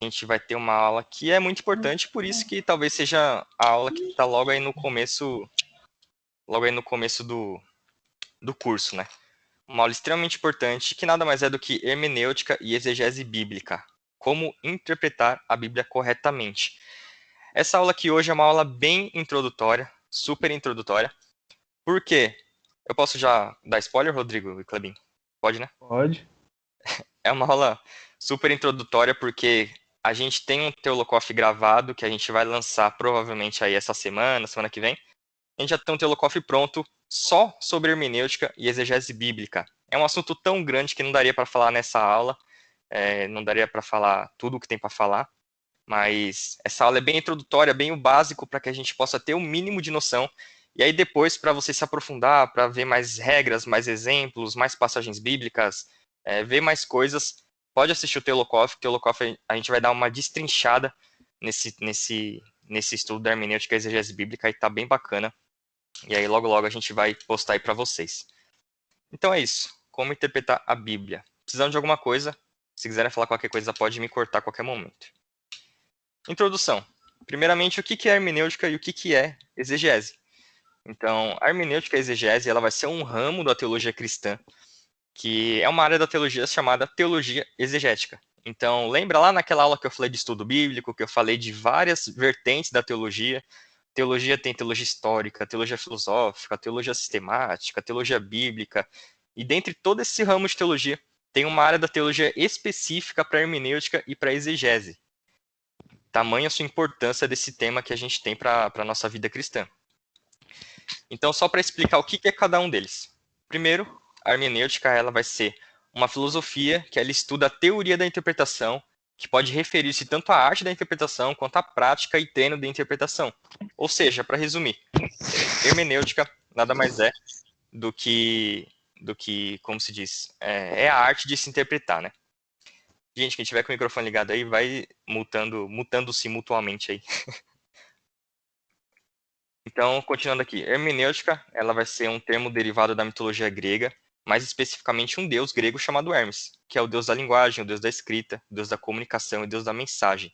a gente vai ter uma aula que é muito importante, por isso que talvez seja a aula que está logo aí no começo do curso, né? Uma aula extremamente importante, que nada mais é do que hermenêutica e exegese bíblica. Como interpretar a Bíblia corretamente. Essa aula aqui hoje é uma aula bem introdutória, super introdutória. Por quê? Eu posso já dar spoiler, Rodrigo e Clebin? Pode, né? Pode. É uma aula super introdutória porque a gente tem um Teolocoff gravado que a gente vai lançar provavelmente aí essa semana que vem. A gente já tem um Teolocoff pronto só sobre hermenêutica e exegese bíblica. É um assunto tão grande que não daria para falar nessa aula, não daria para falar tudo o que tem para falar, mas essa aula é bem introdutória, bem o básico para que a gente possa ter o mínimo de noção. E aí depois, para você se aprofundar, para ver mais regras, mais exemplos, mais passagens bíblicas, ver mais coisas, pode assistir o Teolocoff. O Teolocoff a gente vai dar uma destrinchada nesse estudo da hermenêutica e exegese bíblica e tá bem bacana. E aí logo logo a gente vai postar aí para vocês. Então é isso. Como interpretar a Bíblia? Precisando de alguma coisa, se quiserem falar qualquer coisa, pode me cortar a qualquer momento. Introdução. Primeiramente, o que é hermenêutica e o que é exegese? Então, a hermenêutica e a exegese ela vai ser um ramo da teologia cristã, que é uma área da teologia chamada teologia exegética. Então, lembra lá naquela aula que eu falei de estudo bíblico, que eu falei de várias vertentes da teologia? Teologia tem teologia histórica, teologia filosófica, teologia sistemática, teologia bíblica. E dentre todo esse ramo de teologia, tem uma área da teologia específica para hermenêutica e para exegese. Tamanha a sua importância desse tema que a gente tem para a nossa vida cristã. Então, só para explicar o que é cada um deles. Primeiro, a hermenêutica ela vai ser uma filosofia que ela estuda a teoria da interpretação, que pode referir-se tanto à arte da interpretação quanto à prática e treino de interpretação. Ou seja, para resumir, hermenêutica nada mais é do que como se diz, é a arte de se interpretar, né? Gente, quem tiver com o microfone ligado aí, vai mutando-se mutuamente aí. Então, continuando aqui, hermenêutica, ela vai ser um termo derivado da mitologia grega, mais especificamente um deus grego chamado Hermes, que é o deus da linguagem, o deus da escrita, o deus da comunicação e o deus da mensagem.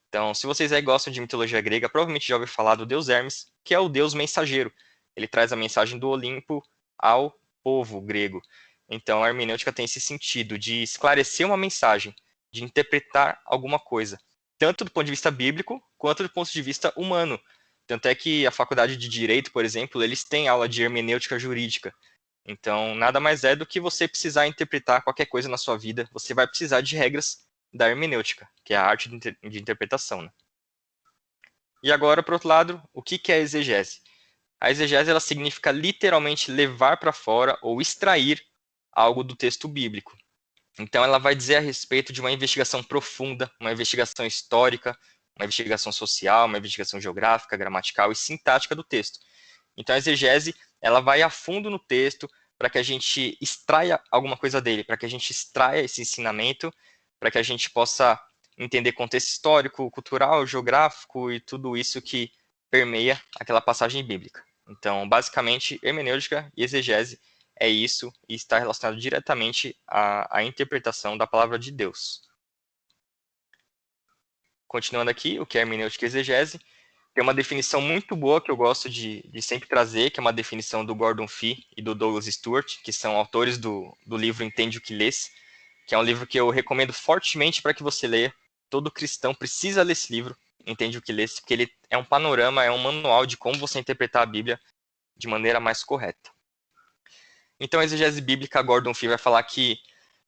Então, se vocês aí gostam de mitologia grega, provavelmente já ouviram falar do deus Hermes, que é o deus mensageiro. Ele traz a mensagem do Olimpo ao povo grego. Então, a hermenêutica tem esse sentido de esclarecer uma mensagem, de interpretar alguma coisa, tanto do ponto de vista bíblico, quanto do ponto de vista humano. Tanto é que a faculdade de Direito, por exemplo, eles têm aula de hermenêutica jurídica. Então, nada mais é do que você precisar interpretar qualquer coisa na sua vida, você vai precisar de regras da hermenêutica, que é a arte de interpretação. Né? E agora, por outro lado, o que é a exegese? A exegese ela significa literalmente levar para fora ou extrair algo do texto bíblico. Então, ela vai dizer a respeito de uma investigação profunda, uma investigação histórica, uma investigação social, uma investigação geográfica, gramatical e sintática do texto. Então, a exegese ela vai a fundo no texto para que a gente extraia alguma coisa dele, para que a gente extraia esse ensinamento, para que a gente possa entender contexto histórico, cultural, geográfico e tudo isso que permeia aquela passagem bíblica. Então, basicamente, hermenêutica e exegese é isso e está relacionado diretamente à interpretação da palavra de Deus. Continuando aqui, o que é hermenêutica e exegese? Tem uma definição muito boa que eu gosto de sempre trazer, que é uma definição do Gordon Fee e do Douglas Stewart, que são autores do livro Entende o que Lês, que é um livro que eu recomendo fortemente para que você leia. Todo cristão precisa ler esse livro, Entende o que Lês, porque ele é um panorama, é um manual de como você interpretar a Bíblia de maneira mais correta. Então, a exegese bíblica, Gordon Fee vai falar que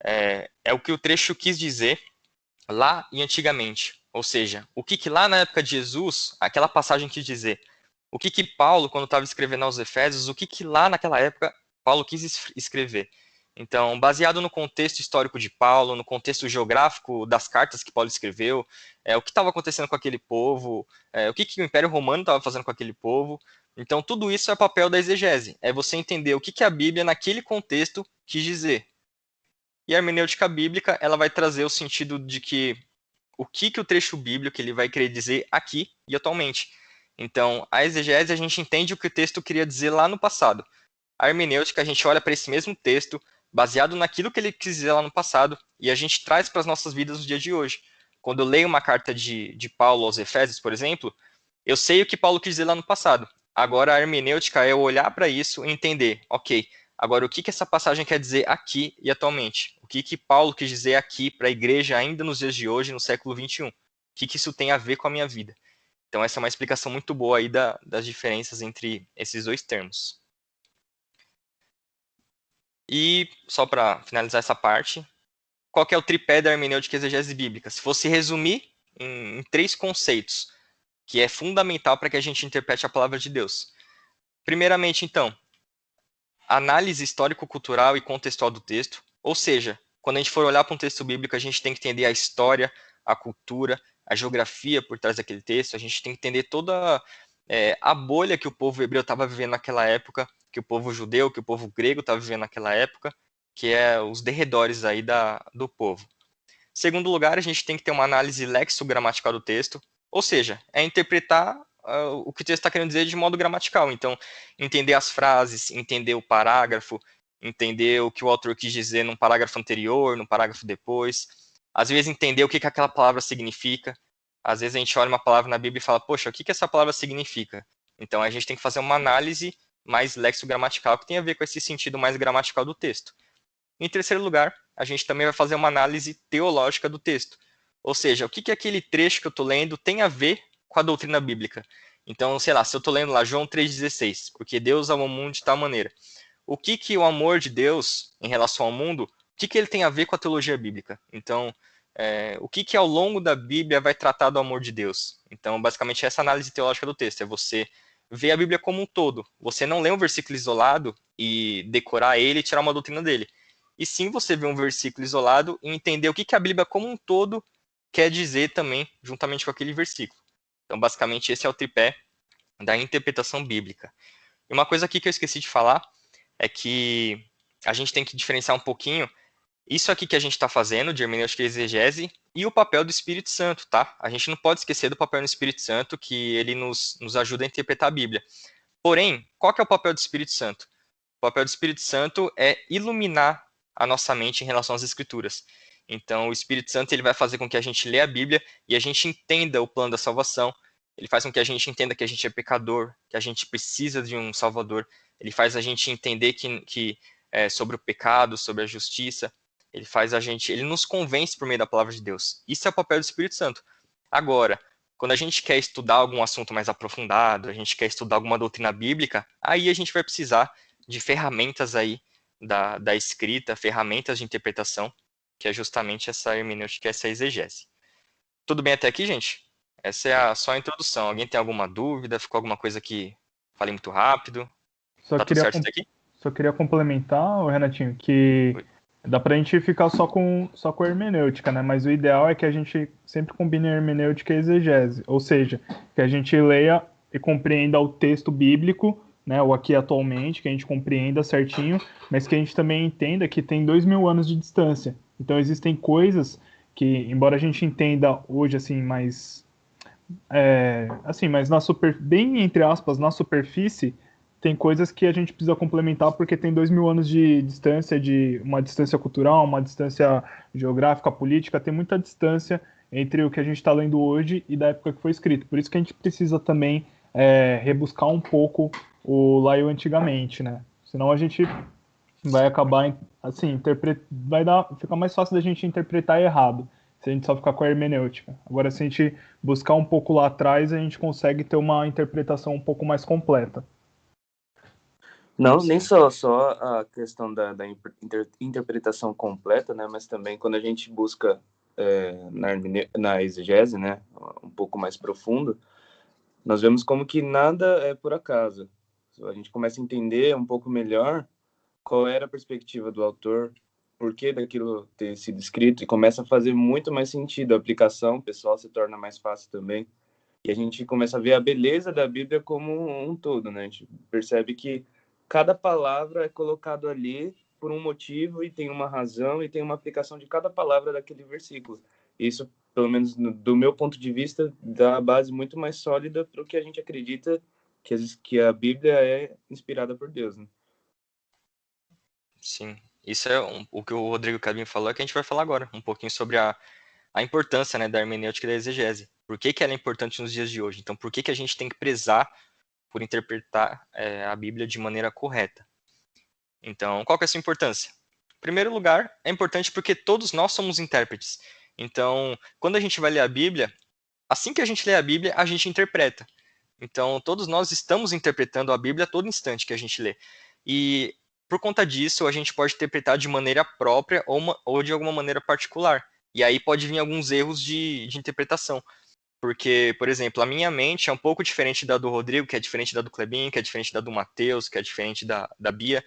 é o que o trecho quis dizer lá e antigamente. Ou seja, o que lá na época de Jesus, aquela passagem quis dizer. O que Paulo, quando estava escrevendo aos Efésios, o que lá naquela época Paulo quis escrever. Então, baseado no contexto histórico de Paulo, no contexto geográfico das cartas que Paulo escreveu, o que estava acontecendo com aquele povo, o que o Império Romano estava fazendo com aquele povo. Então, tudo isso é papel da exegese. É você entender o que a Bíblia, naquele contexto, quis dizer. E a hermenêutica bíblica, ela vai trazer o sentido de que o que o trecho bíblico ele vai querer dizer aqui e atualmente. Então, a exegese, a gente entende o que o texto queria dizer lá no passado. A hermenêutica, a gente olha para esse mesmo texto, baseado naquilo que ele quis dizer lá no passado, e a gente traz para as nossas vidas no dia de hoje. quando eu leio uma carta de Paulo aos Efésios, por exemplo, eu sei o que Paulo quis dizer lá no passado. Agora, a hermenêutica é eu olhar para isso e entender, ok, agora o que essa passagem quer dizer aqui e atualmente? O que Paulo quis dizer aqui para a igreja ainda nos dias de hoje, no século XXI? O que isso tem a ver com a minha vida? Então, essa é uma explicação muito boa aí das diferenças entre esses dois termos. E, só para finalizar essa parte, qual que é o tripé da hermenêutica e exegese bíblica? Se fosse resumir em 3 conceitos, que é fundamental para que a gente interprete a palavra de Deus. Primeiramente, então, análise histórico-cultural e contextual do texto, ou seja, quando a gente for olhar para um texto bíblico, a gente tem que entender a história, a cultura, a geografia por trás daquele texto, a gente tem que entender toda a bolha que o povo hebreu estava vivendo naquela época, que o povo judeu, que o povo grego estava vivendo naquela época, que é os derredores aí do povo. Segundo lugar, a gente tem que ter uma análise lexo-gramatical do texto, ou seja, é interpretar o que o texto está querendo dizer de modo gramatical. Então, entender as frases, entender o parágrafo, entender o que o autor quis dizer num parágrafo anterior, num parágrafo depois. Às vezes, entender o que aquela palavra significa. Às vezes, a gente olha uma palavra na Bíblia e fala, poxa, o que essa palavra significa? Então, a gente tem que fazer uma análise mais lexo-gramatical, que tem a ver com esse sentido mais gramatical do texto. Em terceiro lugar, a gente também vai fazer uma análise teológica do texto. Ou seja, o que aquele trecho que eu estou lendo tem a ver com a doutrina bíblica. Então, sei lá, se eu estou lendo lá João 3,16, porque Deus amou o mundo de tal maneira. O que o amor de Deus em relação ao mundo, o que ele tem a ver com a teologia bíblica? Então, o que ao longo da Bíblia vai tratar do amor de Deus? Então, basicamente, essa análise teológica do texto é você ver a Bíblia como um todo. Você não lê um versículo isolado e decorar ele e tirar uma doutrina dele. E sim você ver um versículo isolado e entender o que a Bíblia como um todo quer dizer também, juntamente com aquele versículo. Então, basicamente, esse é o tripé da interpretação bíblica. E uma coisa aqui que eu esqueci de falar é que a gente tem que diferenciar um pouquinho isso aqui que a gente está fazendo, de hermenêutica e exegese, e o papel do Espírito Santo, tá? A gente não pode esquecer do papel do Espírito Santo, que ele nos ajuda a interpretar a Bíblia. Porém, qual que é o papel do Espírito Santo? O papel do Espírito Santo é iluminar a nossa mente em relação às Escrituras. Então, o Espírito Santo ele vai fazer com que a gente leia a Bíblia e a gente entenda o plano da salvação. Ele faz com que a gente entenda que a gente é pecador, que a gente precisa de um Salvador. Ele faz a gente entender que sobre o pecado, sobre a justiça. Ele nos convence por meio da palavra de Deus. Isso é o papel do Espírito Santo. Agora, quando a gente quer estudar algum assunto mais aprofundado, a gente quer estudar alguma doutrina bíblica, aí a gente vai precisar de ferramentas aí da escrita, ferramentas de interpretação, que é justamente essa hermenêutica, essa exegese. Tudo bem até aqui, gente? Essa é só a introdução. Alguém tem alguma dúvida? Ficou alguma coisa que falei muito rápido? Só Tá tudo queria, certo até aqui? só queria complementar, ô Renatinho, que Oi. dá pra gente ficar só com a hermenêutica, né? Mas o ideal é que a gente sempre combine a hermenêutica e a exegese. Ou seja, que a gente leia e compreenda o texto bíblico, né? O aqui atualmente, que a gente compreenda certinho, mas que a gente também entenda que tem 2000 anos de distância. Então existem coisas que, embora a gente entenda hoje, assim, mas bem entre aspas, na superfície, tem coisas que a gente precisa complementar porque tem 2000 anos de distância, de uma distância cultural, uma distância geográfica, política, tem muita distância entre o que a gente está lendo hoje e da época que foi escrito. Por isso que a gente precisa também rebuscar um pouco o lá e o antigamente, né? Senão a gente vai acabar, assim, fica mais fácil da gente interpretar errado, se a gente só ficar com a hermenêutica. Agora, se a gente buscar um pouco lá atrás, a gente consegue ter uma interpretação um pouco mais completa. Não, nem Sim. só a questão da interpretação completa, né, mas também quando a gente busca na exegese, né, um pouco mais profundo, nós vemos como que nada é por acaso. A gente começa a entender um pouco melhor qual era a perspectiva do autor, por que daquilo ter sido escrito, e começa a fazer muito mais sentido. A aplicação pessoal se torna mais fácil também. E a gente começa a ver a beleza da Bíblia como um todo, né? A gente percebe que cada palavra é colocado ali por um motivo e tem uma razão e tem uma aplicação de cada palavra daquele versículo. Isso, pelo menos do meu ponto de vista, dá a base muito mais sólida para o que a gente acredita que a Bíblia é inspirada por Deus, né? Sim. Isso é o que o Rodrigo Cabim falou, é que a gente vai falar agora, um pouquinho sobre a a importância, né, da hermenêutica e da exegese. Por que ela é importante nos dias de hoje? Então, por que a gente tem que prezar por interpretar a Bíblia de maneira correta? Então, qual que é a sua importância? Em primeiro lugar, é importante porque todos nós somos intérpretes. Então, quando a gente vai ler a Bíblia, assim que a gente lê a Bíblia, a gente interpreta. Então, todos nós estamos interpretando a Bíblia a todo instante que a gente lê. E, por conta disso, a gente pode interpretar de maneira própria ou de alguma maneira particular. E aí pode vir alguns erros de interpretação. Porque, por exemplo, a minha mente é um pouco diferente da do Rodrigo, que é diferente da do Clebinho, que é diferente da do Matheus, que é diferente da Bia.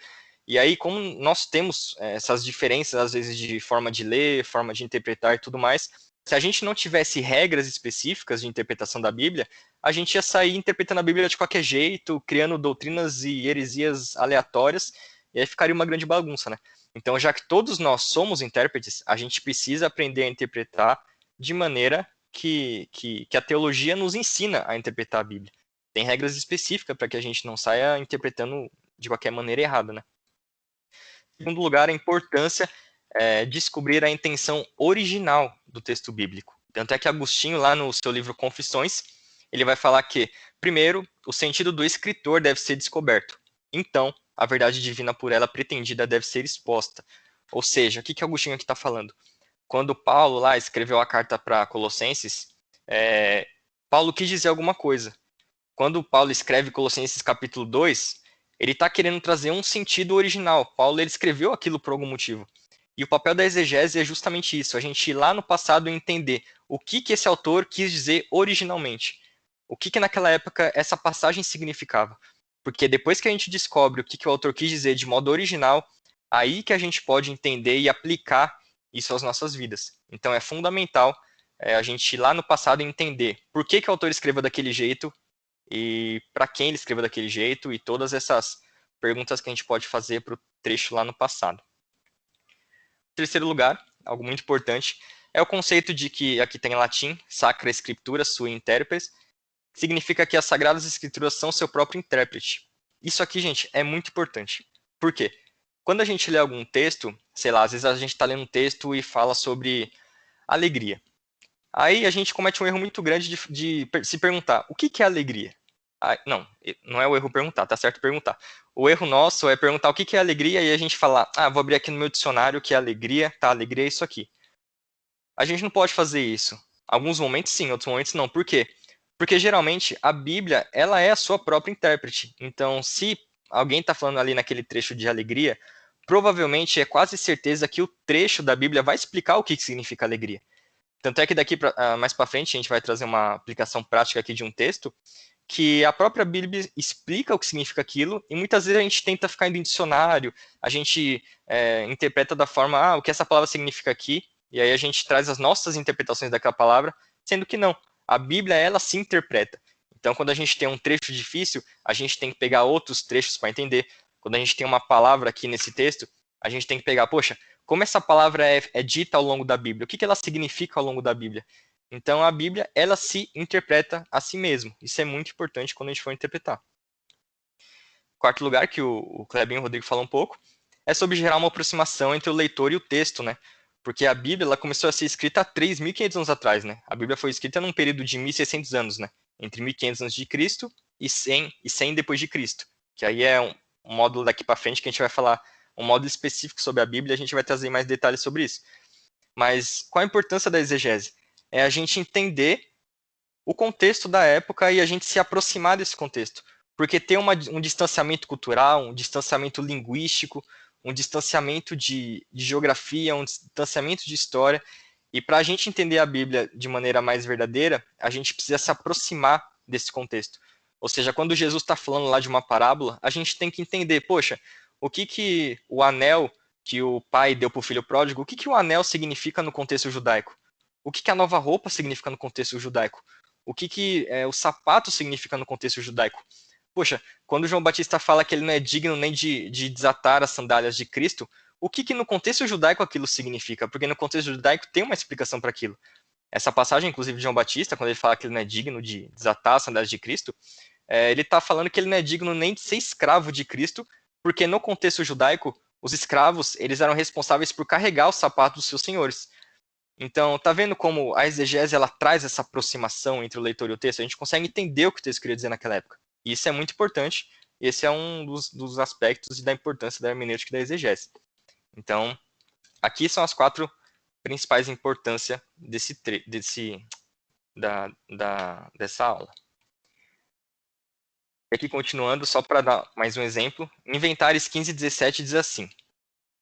E aí, como nós temos essas diferenças, às vezes, de forma de ler, forma de interpretar e tudo mais, se a gente não tivesse regras específicas de interpretação da Bíblia, a gente ia sair interpretando a Bíblia de qualquer jeito, criando doutrinas e heresias aleatórias, e aí ficaria uma grande bagunça, né? Então, já que todos nós somos intérpretes, a gente precisa aprender a interpretar de maneira que a teologia nos ensina a interpretar a Bíblia. Tem regras específicas para que a gente não saia interpretando de qualquer maneira errada, né? Em segundo lugar, a importância é descobrir a intenção original do texto bíblico. Tanto é que Agostinho, lá no seu livro Confissões, ele vai falar que, primeiro, o sentido do escritor deve ser descoberto. Então, a verdade divina por ela pretendida deve ser exposta. Ou seja, o que Agostinho aqui está falando? Quando Paulo lá escreveu a carta para Colossenses, Paulo quis dizer alguma coisa. Quando Paulo escreve Colossenses capítulo 2, ele está querendo trazer um sentido original. Paulo ele escreveu aquilo por algum motivo. E o papel da exegese é justamente isso, a gente ir lá no passado e entender o que esse autor quis dizer originalmente. O que naquela época essa passagem significava. Porque depois que a gente descobre o que o autor quis dizer de modo original, aí que a gente pode entender e aplicar isso às nossas vidas. Então é fundamental a gente ir lá no passado e entender por que o autor escreveu daquele jeito e para quem ele escreveu daquele jeito e todas essas perguntas que a gente pode fazer para o trecho lá no passado. Em terceiro lugar, algo muito importante, é o conceito de que, aqui tem em latim, Sacra Scriptura sui interpres, significa que as Sagradas Escrituras são seu próprio intérprete. Isso aqui, gente, é muito importante. Por quê? Quando a gente lê algum texto, sei lá, às vezes a gente está lendo um texto e fala sobre alegria. Aí a gente comete um erro muito grande de se perguntar, o que é alegria? Não é o erro perguntar, tá certo perguntar. O erro nosso é perguntar o que é alegria e a gente falar, vou abrir aqui no meu dicionário o que é alegria, tá, alegria é isso aqui. A gente não pode fazer isso. Alguns momentos sim, outros momentos não. Por quê? Porque geralmente a Bíblia, ela é a sua própria intérprete. Então, se alguém está falando ali naquele trecho de alegria, provavelmente é quase certeza que o trecho da Bíblia vai explicar o que significa alegria. Tanto é que daqui mais para frente a gente vai trazer uma aplicação prática aqui de um texto que a própria Bíblia explica o que significa aquilo e muitas vezes a gente tenta ficar indo em dicionário, a gente interpreta da forma, o que essa palavra significa aqui, e aí a gente traz as nossas interpretações daquela palavra, sendo que não. A Bíblia, ela se interpreta. Então, quando a gente tem um trecho difícil, a gente tem que pegar outros trechos para entender. Quando a gente tem uma palavra aqui nesse texto, a gente tem que pegar, poxa, como essa palavra é dita ao longo da Bíblia? O que ela significa ao longo da Bíblia? Então, a Bíblia, ela se interpreta a si mesma. Isso é muito importante quando a gente for interpretar. Quarto lugar, que o Clebinho e o Rodrigo falam um pouco, é sobre gerar uma aproximação entre o leitor e o texto, né? Porque a Bíblia ela começou a ser escrita há 3.500 anos atrás, né? A Bíblia foi escrita num período de 1.600 anos, né? Entre 1.500 antes de Cristo e 100 depois de Cristo. Que aí é um módulo daqui para frente que a gente vai falar um módulo específico sobre a Bíblia, a gente vai trazer mais detalhes sobre isso. Mas qual a importância da exegese? É a gente entender o contexto da época e a gente se aproximar desse contexto. Porque tem um distanciamento cultural, um distanciamento linguístico, um distanciamento de geografia, um distanciamento de história. E para a gente entender a Bíblia de maneira mais verdadeira, a gente precisa se aproximar desse contexto. Ou seja, quando Jesus está falando lá de uma parábola, a gente tem que entender, poxa, o que o anel que o pai deu para o filho pródigo, o que o anel significa no contexto judaico? O que a nova roupa significa no contexto judaico? O que o sapato significa no contexto judaico? Poxa, quando João Batista fala que ele não é digno nem de desatar as sandálias de Cristo, o que no contexto judaico aquilo significa? Porque no contexto judaico tem uma explicação para aquilo. Essa passagem, inclusive, de João Batista, quando ele fala que ele não é digno de desatar as sandálias de Cristo, ele está falando que ele não é digno nem de ser escravo de Cristo, porque no contexto judaico, os escravos eles eram responsáveis por carregar os sapatos dos seus senhores. Então, tá vendo como a exegese ela traz essa aproximação entre o leitor e o texto? A gente consegue entender o que o texto queria dizer naquela época. E isso é muito importante. Esse é um dos aspectos da importância da hermenêutica e da exegese. Então, aqui são as 4 principais importâncias dessa aula. E aqui, continuando, só para dar mais um exemplo, Inventares 15:17 diz assim: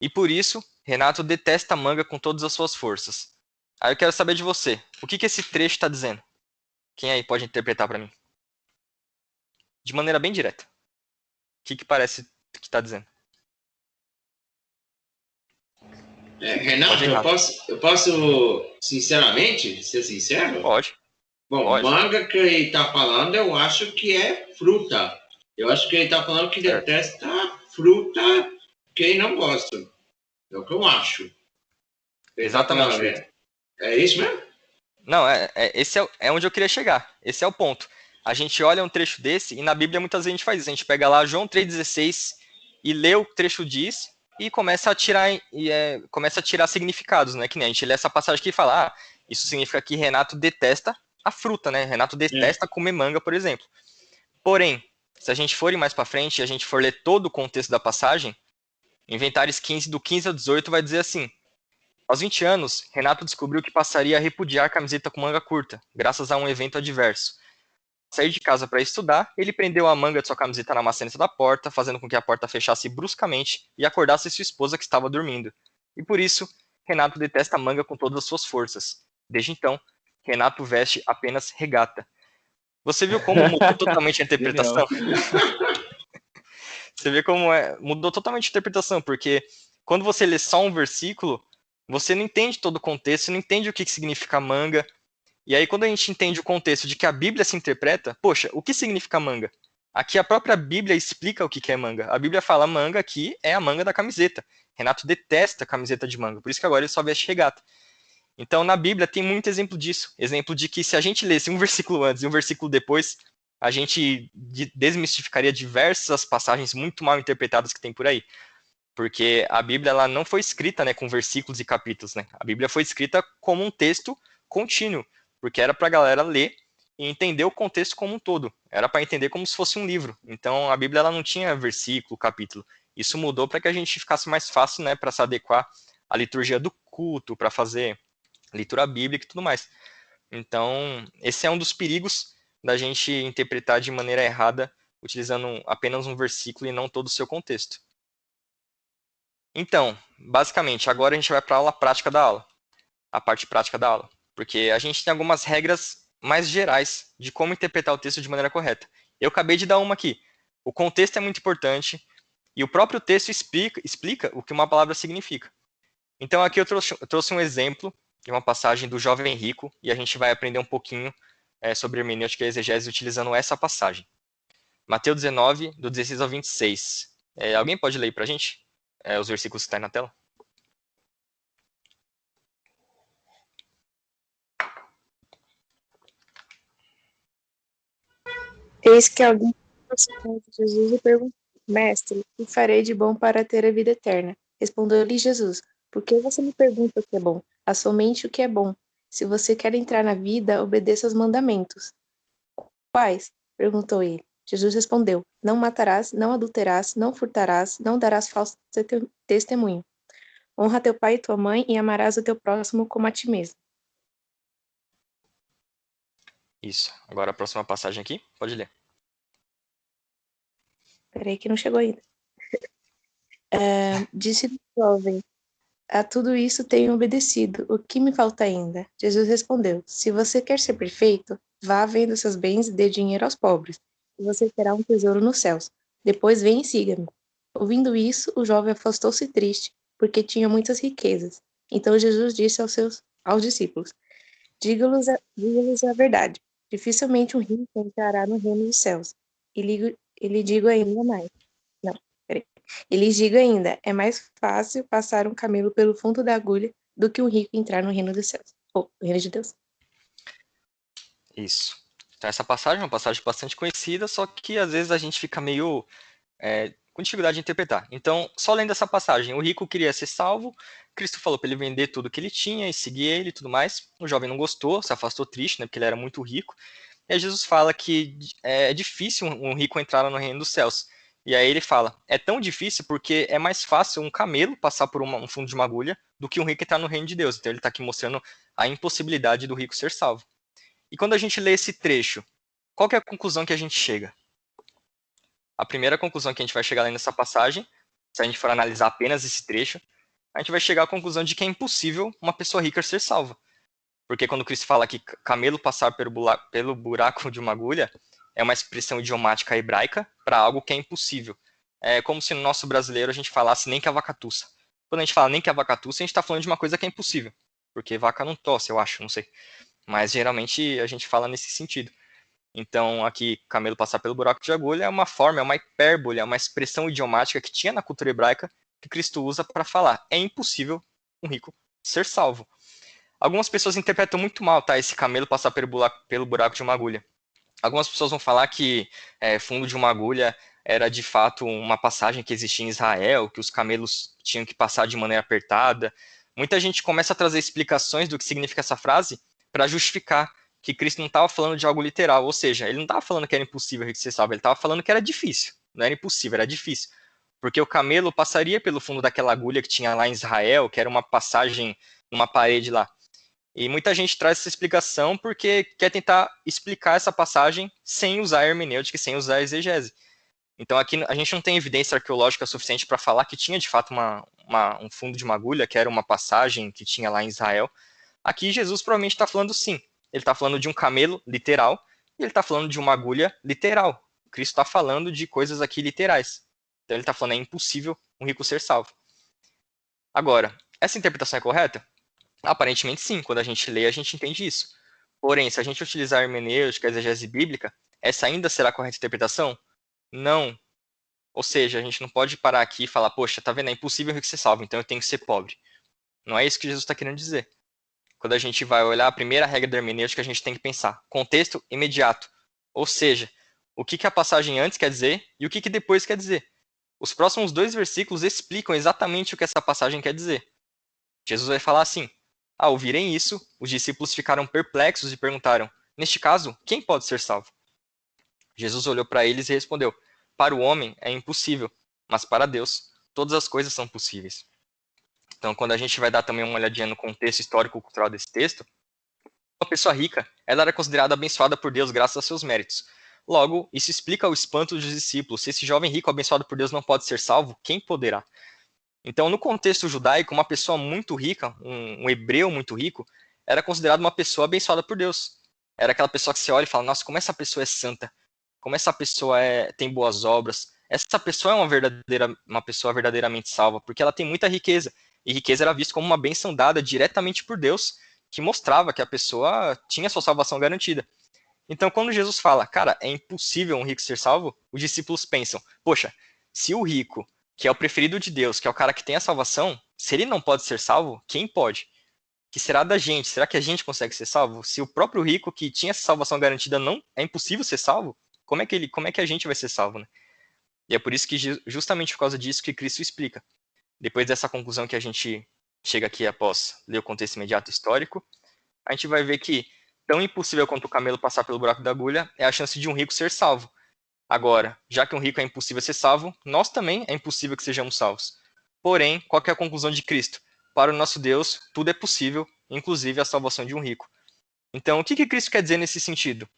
E por isso, Renato detesta a manga com todas as suas forças. Aí eu quero saber de você, o que esse trecho está dizendo? Quem aí pode interpretar para mim? De maneira bem direta. O que parece que está dizendo? Renato, eu posso, sinceramente, ser sincero? Pode. Bom, pode. Manga que ele está falando, eu acho que é fruta. Eu acho que ele está falando que detesta fruta que ele não gosta. É o que eu acho. Exatamente. É isso mesmo? Não, esse é onde eu queria chegar. Esse é o ponto. A gente olha um trecho desse, e na Bíblia muitas vezes a gente faz isso. A gente pega lá João 3,16 e lê o que o trecho diz e começa a tirar significados, né? Que nem a gente lê essa passagem aqui e fala, isso significa que Renato detesta a fruta, né? Renato detesta comer manga, por exemplo. Porém, se a gente for ir mais para frente e a gente for ler todo o contexto da passagem, Inventares 15, do 15 ao 18, vai dizer assim: Aos 20 anos, Renato descobriu que passaria a repudiar camiseta com manga curta, graças a um evento adverso. Ao sair de casa para estudar, ele prendeu a manga de sua camiseta na maçaneta da porta, fazendo com que a porta fechasse bruscamente e acordasse sua esposa que estava dormindo. E por isso, Renato detesta a manga com todas as suas forças. Desde então, Renato veste apenas regata. Você viu como mudou totalmente a interpretação? Você vê como mudou totalmente a interpretação, porque quando você lê só um versículo, você não entende todo o contexto, não entende o que significa manga. E aí, quando a gente entende o contexto de que a Bíblia se interpreta, poxa, o que significa manga? Aqui a própria Bíblia explica o que é manga. A Bíblia fala manga aqui é a manga da camiseta. Renato detesta camiseta de manga, por isso que agora ele só veste regata. Então, na Bíblia tem muito exemplo disso. Exemplo de que se a gente lesse um versículo antes e um versículo depois, a gente desmistificaria diversas passagens muito mal interpretadas que tem por aí. Porque a Bíblia ela não foi escrita, né, com versículos e capítulos, né? A Bíblia foi escrita como um texto contínuo, porque era para a galera ler e entender o contexto como um todo. Era para entender como se fosse um livro. Então a Bíblia ela não tinha versículo, capítulo. Isso mudou para que a gente ficasse mais fácil, né, para se adequar à liturgia do culto, para fazer leitura bíblica e tudo mais. Então, esse é um dos perigos da gente interpretar de maneira errada, utilizando apenas um versículo e não todo o seu contexto. Então, basicamente, agora a gente vai para a aula prática da aula, a parte prática da aula, porque a gente tem algumas regras mais gerais de como interpretar o texto de maneira correta. Eu acabei de dar uma aqui. O contexto é muito importante e o próprio texto explica o que uma palavra significa. Então, aqui eu trouxe um exemplo de uma passagem do Jovem Rico e a gente vai aprender um pouquinho sobre hermenêutica e exegese utilizando essa passagem. Mateus 19, do 16 ao 26. Alguém pode ler para a gente os versículos que estão aí na tela? Eis que alguém aproximou de Jesus e perguntou: Mestre, o que farei de bom para ter a vida eterna? Respondeu-lhe Jesus: Por que você me pergunta o que é bom? Há somente o que é bom. Se você quer entrar na vida, obedeça aos mandamentos. Quais? Perguntou ele. Jesus respondeu: Não matarás, não adulterarás, não furtarás, não darás falso testemunho. Honra teu pai e tua mãe e amarás o teu próximo como a ti mesmo. Isso. Agora a próxima passagem aqui, pode ler. Peraí que não chegou ainda. Disse o jovem: A tudo isso tenho obedecido. O que me falta ainda? Jesus respondeu: Se você quer ser perfeito, vá vendo seus bens e dê dinheiro aos pobres, e você terá um tesouro nos céus. Depois vem e siga-me. Ouvindo isso, o jovem afastou-se triste, porque tinha muitas riquezas. Então Jesus disse aos discípulos: Diga-lhes a verdade. Dificilmente um rico entrará no reino dos céus. E lhe digo ainda mais. Não, peraí. E lhes digo ainda, é mais fácil passar um camelo pelo fundo da agulha do que um rico entrar no reino dos céus. Ou no reino de Deus. Isso. Então essa passagem é uma passagem bastante conhecida, só que às vezes a gente fica meio com dificuldade de interpretar. Então, só lendo essa passagem, o rico queria ser salvo, Cristo falou para ele vender tudo que ele tinha e seguir ele e tudo mais. O jovem não gostou, se afastou triste, né, porque ele era muito rico. E aí Jesus fala que é difícil um rico entrar no reino dos céus. E aí ele fala, é tão difícil porque é mais fácil um camelo passar por um fundo de uma agulha do que um rico entrar no reino de Deus. Então ele está aqui mostrando a impossibilidade do rico ser salvo. E quando a gente lê esse trecho, qual que é a conclusão que a gente chega? A primeira conclusão que a gente vai chegar lendo essa passagem, se a gente for analisar apenas esse trecho, a gente vai chegar à conclusão de que é impossível uma pessoa rica ser salva. Porque quando Cristo fala que camelo passar pelo buraco de uma agulha, é uma expressão idiomática hebraica para algo que é impossível. É como se no nosso brasileiro a gente falasse nem que a vaca tussa. Quando a gente fala nem que a vaca tussa, a gente está falando de uma coisa que é impossível. Porque vaca não tosse, eu acho, não sei. Mas geralmente a gente fala nesse sentido. Então, aqui, camelo passar pelo buraco de agulha é uma forma, é uma hipérbole, é uma expressão idiomática que tinha na cultura hebraica que Cristo usa para falar. É impossível um rico ser salvo. Algumas pessoas interpretam muito mal, tá? Esse camelo passar pelo buraco de uma agulha. Algumas pessoas vão falar que fundo de uma agulha era de fato uma passagem que existia em Israel, que os camelos tinham que passar de maneira apertada. Muita gente começa a trazer explicações do que significa essa frase para justificar que Cristo não estava falando de algo literal, ou seja, ele não estava falando que era impossível ser salvo, ele estava falando que era difícil, não era impossível, era difícil. Porque o camelo passaria pelo fundo daquela agulha que tinha lá em Israel, que era uma passagem numa parede lá. E muita gente traz essa explicação porque quer tentar explicar essa passagem sem usar a hermenêutica e sem usar a exegese. Então aqui a gente não tem evidência arqueológica suficiente para falar que tinha de fato um fundo de uma agulha, que era uma passagem que tinha lá em Israel. Aqui Jesus provavelmente está falando sim. Ele está falando de um camelo literal e ele está falando de uma agulha literal. Cristo está falando de coisas aqui literais. Então ele está falando é impossível um rico ser salvo. Agora, essa interpretação é correta? Aparentemente sim, quando a gente lê, a gente entende isso. Porém, se a gente utilizar a hermenêutica, a exegese bíblica, essa ainda será a correta interpretação? Não. Ou seja, a gente não pode parar aqui e falar, poxa, tá vendo, é impossível o rico ser salvo, então eu tenho que ser pobre. Não é isso que Jesus está querendo dizer. Quando a gente vai olhar a primeira regra da hermenêutica, a gente tem que pensar contexto imediato. Ou seja, o que a passagem antes quer dizer e o que depois quer dizer. Os próximos 2 versículos explicam exatamente o que essa passagem quer dizer. Jesus vai falar assim, ao ouvirem isso, os discípulos ficaram perplexos e perguntaram, neste caso, quem pode ser salvo? Jesus olhou para eles e respondeu, para o homem é impossível, mas para Deus todas as coisas são possíveis. Então, quando a gente vai dar também uma olhadinha no contexto histórico-cultural desse texto, uma pessoa rica, ela era considerada abençoada por Deus graças a seus méritos. Logo, isso explica o espanto dos discípulos. Se esse jovem rico abençoado por Deus não pode ser salvo, quem poderá? Então, no contexto judaico, uma pessoa muito rica, um hebreu muito rico, era considerado uma pessoa abençoada por Deus. Era aquela pessoa que você olha e fala, nossa, como essa pessoa é santa, como essa pessoa tem boas obras, essa pessoa é uma pessoa verdadeiramente salva, porque ela tem muita riqueza. E riqueza era vista como uma bênção dada diretamente por Deus, que mostrava que a pessoa tinha sua salvação garantida. Então, quando Jesus fala, cara, é impossível um rico ser salvo, os discípulos pensam, poxa, se o rico, que é o preferido de Deus, que é o cara que tem a salvação, se ele não pode ser salvo, quem pode? Que será da gente? Será que a gente consegue ser salvo? Se o próprio rico que tinha essa salvação garantida não é impossível ser salvo, como é que a gente vai ser salvo, né? E é por isso que, justamente por causa disso, que Cristo explica. Depois dessa conclusão que a gente chega aqui após ler o contexto imediato histórico, a gente vai ver que tão impossível quanto o camelo passar pelo buraco da agulha é a chance de um rico ser salvo. Agora, já que um rico é impossível ser salvo, nós também é impossível que sejamos salvos. Porém, qual que é a conclusão de Cristo? Para o nosso Deus, tudo é possível, inclusive a salvação de um rico. Então, o que Cristo quer dizer nesse sentido?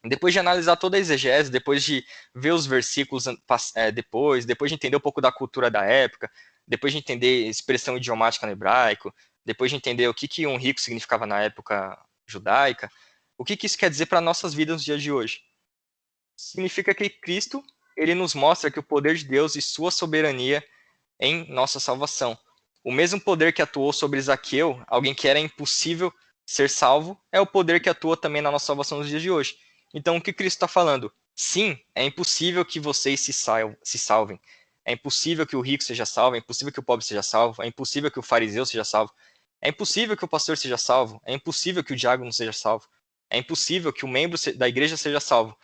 Depois de analisar toda a exegese, depois de ver os versículos depois de entender um pouco da cultura da época, depois de entender expressão idiomática no hebraico, depois de entender o que um rico significava na época judaica, o que isso quer dizer para nossas vidas nos dias de hoje? Significa que Cristo, ele nos mostra que o poder de Deus e sua soberania em nossa salvação. O mesmo poder que atuou sobre Zaqueu, alguém que era impossível ser salvo, é o poder que atua também na nossa salvação nos dias de hoje. Então, o que Cristo está falando? Sim, é impossível que vocês se salvem. É impossível que o rico seja salvo, é impossível que o pobre seja salvo, é impossível que o fariseu seja salvo, é impossível que o pastor seja salvo, é impossível que o diácono seja salvo, é impossível que o membro da igreja seja salvo.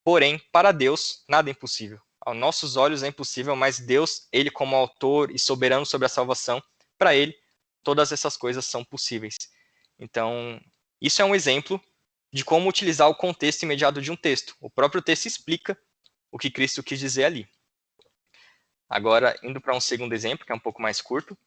Porém, para Deus, nada é impossível. Aos nossos olhos é impossível, mas Deus, ele como autor e soberano sobre a salvação, para ele, todas essas coisas são possíveis. Então, isso é um exemplo de como utilizar o contexto imediato de um texto. O próprio texto explica o que Cristo quis dizer ali. Agora, indo para um segundo exemplo, que é um pouco mais curto,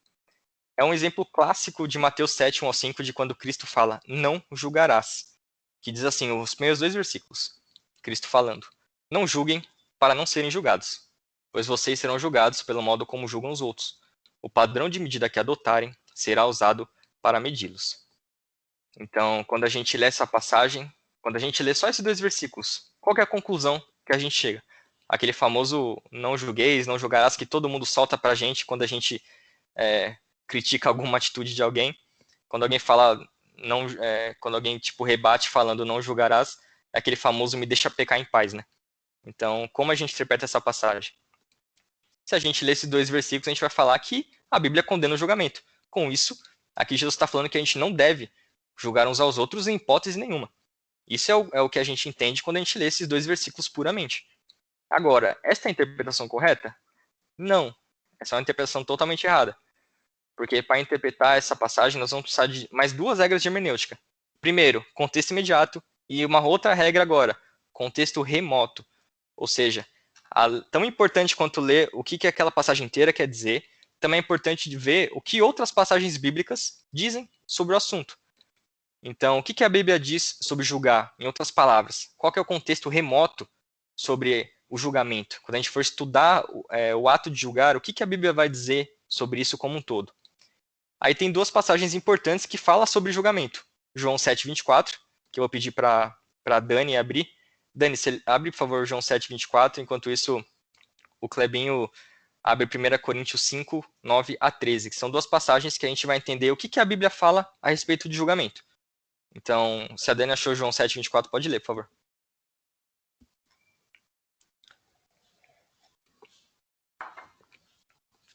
é um exemplo clássico de Mateus 7, 1 ao 5, de quando Cristo fala, não julgarás, que diz assim, os primeiros 2 versículos, Cristo falando, não julguem para não serem julgados, pois vocês serão julgados pelo modo como julgam os outros. O padrão de medida que adotarem será usado para medi-los. Então, quando a gente lê essa passagem, quando a gente lê só esses 2 versículos, qual que é a conclusão que a gente chega? Aquele famoso não julgueis, não julgarás, que todo mundo solta pra gente quando a gente critica alguma atitude de alguém. Quando alguém fala, quando alguém tipo rebate falando não julgarás, é aquele famoso me deixa pecar em paz, né? Então, como a gente interpreta essa passagem? Se a gente ler esses 2 versículos, a gente vai falar que a Bíblia condena o julgamento. Com isso, aqui Jesus está falando que a gente não deve julgar uns aos outros em hipótese nenhuma. Isso é o que a gente entende quando a gente lê esses 2 versículos puramente. Agora, esta é a interpretação correta? Não. Essa é uma interpretação totalmente errada. Porque para interpretar essa passagem, nós vamos precisar de mais 2 regras de hermenêutica. Primeiro, contexto imediato, e uma outra regra agora, contexto remoto. Ou seja, tão importante quanto ler o que aquela passagem inteira quer dizer, também é importante ver o que outras passagens bíblicas dizem sobre o assunto. Então, o que a Bíblia diz sobre julgar? Em outras palavras, qual que é o contexto remoto sobre o julgamento? Quando a gente for estudar o ato de julgar, o que a Bíblia vai dizer sobre isso como um todo? Aí tem 2 passagens importantes que falam sobre julgamento. João 7:24, que eu vou pedir para a Dani abrir. Dani, você abre, por favor, João 7:24. Enquanto isso, o Clebinho abre 1 Coríntios 5, 9 a 13, que são 2 passagens que a gente vai entender o que a Bíblia fala a respeito de julgamento. Então, se a Dani achou João 7:24, pode ler, por favor.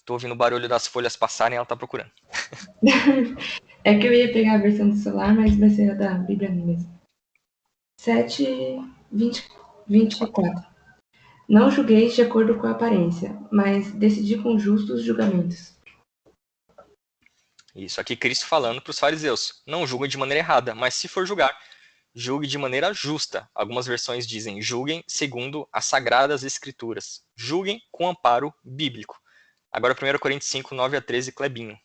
Tô ouvindo o barulho das folhas passarem e ela tá procurando. É que eu ia pegar a versão do celular, mas vai ser a da Bíblia mesmo. 7:24. Não julgueis de acordo com a aparência, mas decidi com justos julgamentos. Isso aqui Cristo falando para os fariseus. Não julguem de maneira errada, mas se for julgar, julgue de maneira justa. Algumas versões dizem, julguem segundo as sagradas escrituras. Julguem com amparo bíblico. Agora 1 Coríntios 5, 9 a 13, Clebinho.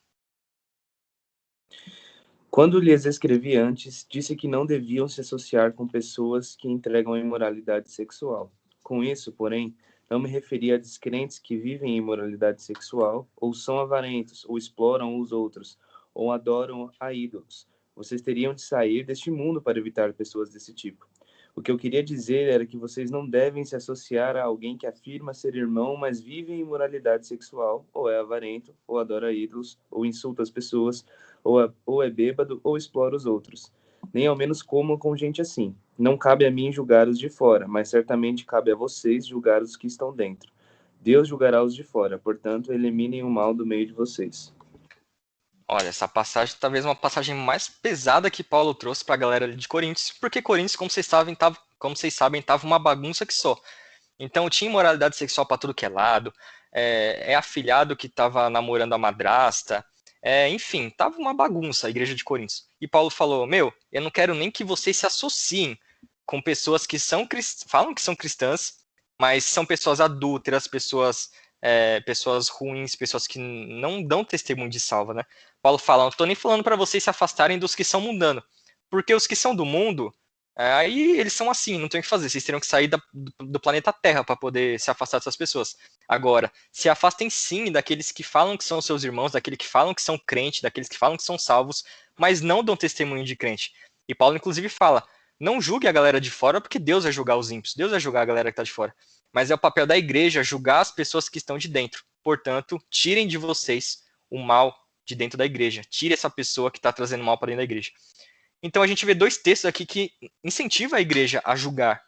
Quando lhes escrevi antes, disse que não deviam se associar com pessoas que entregam a imoralidade sexual. Com isso, porém, não me referi a descrentes que vivem em imoralidade sexual, ou são avarentos, ou exploram os outros, ou adoram a ídolos. Vocês teriam de sair deste mundo para evitar pessoas desse tipo. O que eu queria dizer era que vocês não devem se associar a alguém que afirma ser irmão, mas vive em imoralidade sexual, ou é avarento, ou adora ídolos, ou insulta as pessoas, ou é bêbado, ou explora os outros. Nem ao menos comam com gente assim. Não cabe a mim julgar os de fora, mas certamente cabe a vocês julgar os que estão dentro. Deus julgará os de fora, portanto, eliminem o mal do meio de vocês. Olha, essa passagem talvez uma passagem mais pesada que Paulo trouxe para a galera de Coríntios, porque Coríntios, como vocês sabem, estava uma bagunça que só. Então tinha imoralidade sexual para tudo que é lado, afilhado que estava namorando a madrasta, enfim, estava uma bagunça a igreja de Coríntios. E Paulo falou, eu não quero nem que vocês se associem com pessoas que falam que são cristãs, mas são pessoas adúlteras, pessoas ruins, pessoas que não dão testemunho de salva, né? Paulo fala, não estou nem falando para vocês se afastarem dos que são mundanos, porque os que são do mundo, aí eles são assim, não tem o que fazer, vocês teriam que sair do planeta Terra para poder se afastar dessas pessoas. Agora, se afastem sim daqueles que falam que são seus irmãos, daqueles que falam que são crentes, daqueles que falam que são salvos, mas não dão testemunho de crente. E Paulo, inclusive, fala, não julgue a galera de fora, porque Deus vai julgar os ímpios, Deus vai julgar a galera que está de fora. Mas é o papel da igreja julgar as pessoas que estão de dentro. Portanto, tirem de vocês o mal de dentro da igreja. Tire essa pessoa que está trazendo mal para dentro da igreja. Então a gente vê 2 textos aqui que incentivam a igreja a julgar.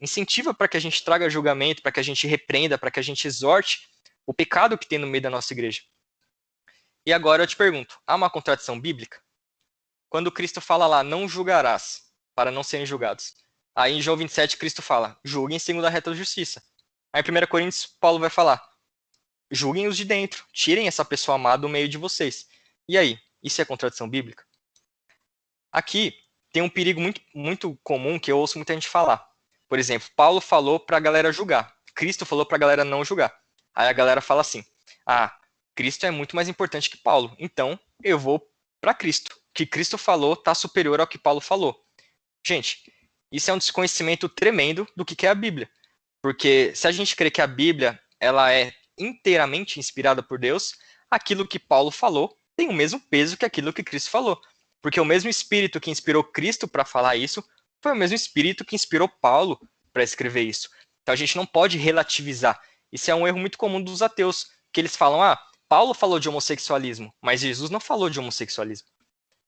Incentiva para que a gente traga julgamento, para que a gente repreenda, para que a gente exorte o pecado que tem no meio da nossa igreja. E agora eu te pergunto, há uma contradição bíblica? Quando Cristo fala lá, não julgarás, para não serem julgados. Aí em João 27, Cristo fala, julguem segundo a reta justiça. Aí em 1 Coríntios, Paulo vai falar, julguem os de dentro, tirem essa pessoa amada do meio de vocês. E aí, isso é contradição bíblica? Aqui tem um perigo muito comum que eu ouço muita gente falar. Por exemplo, Paulo falou para a galera julgar, Cristo falou para a galera não julgar. Aí a galera fala assim, Cristo é muito mais importante que Paulo, então eu vou para Cristo. O que Cristo falou está superior ao que Paulo falou. Gente, isso é um desconhecimento tremendo do que é a Bíblia. Porque se a gente crê que a Bíblia ela é inteiramente inspirada por Deus, aquilo que Paulo falou tem o mesmo peso que aquilo que Cristo falou. Porque o mesmo Espírito que inspirou Cristo para falar isso foi o mesmo Espírito que inspirou Paulo para escrever isso. Então a gente não pode relativizar. Isso é um erro muito comum dos ateus, que eles falam, Paulo falou de homossexualismo, mas Jesus não falou de homossexualismo.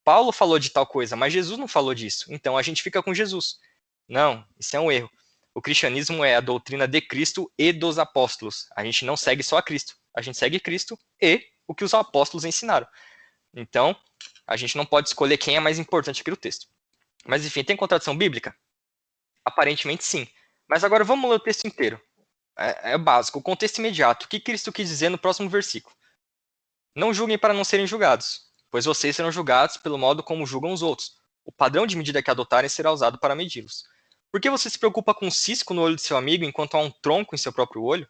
Paulo falou de tal coisa, mas Jesus não falou disso. Então a gente fica com Jesus. Não, isso é um erro. O cristianismo é a doutrina de Cristo e dos apóstolos. A gente não segue só a Cristo. A gente segue Cristo e o que os apóstolos ensinaram. Então, a gente não pode escolher quem é mais importante aqui no texto. Mas, enfim, tem contradição bíblica? Aparentemente, sim. Mas agora vamos ler o texto inteiro. É básico, o contexto imediato. O que Cristo quis dizer no próximo versículo? Não julguem para não serem julgados, pois vocês serão julgados pelo modo como julgam os outros. O padrão de medida que adotarem será usado para medi-los. Por que você se preocupa com um cisco no olho de seu amigo enquanto há um tronco em seu próprio olho?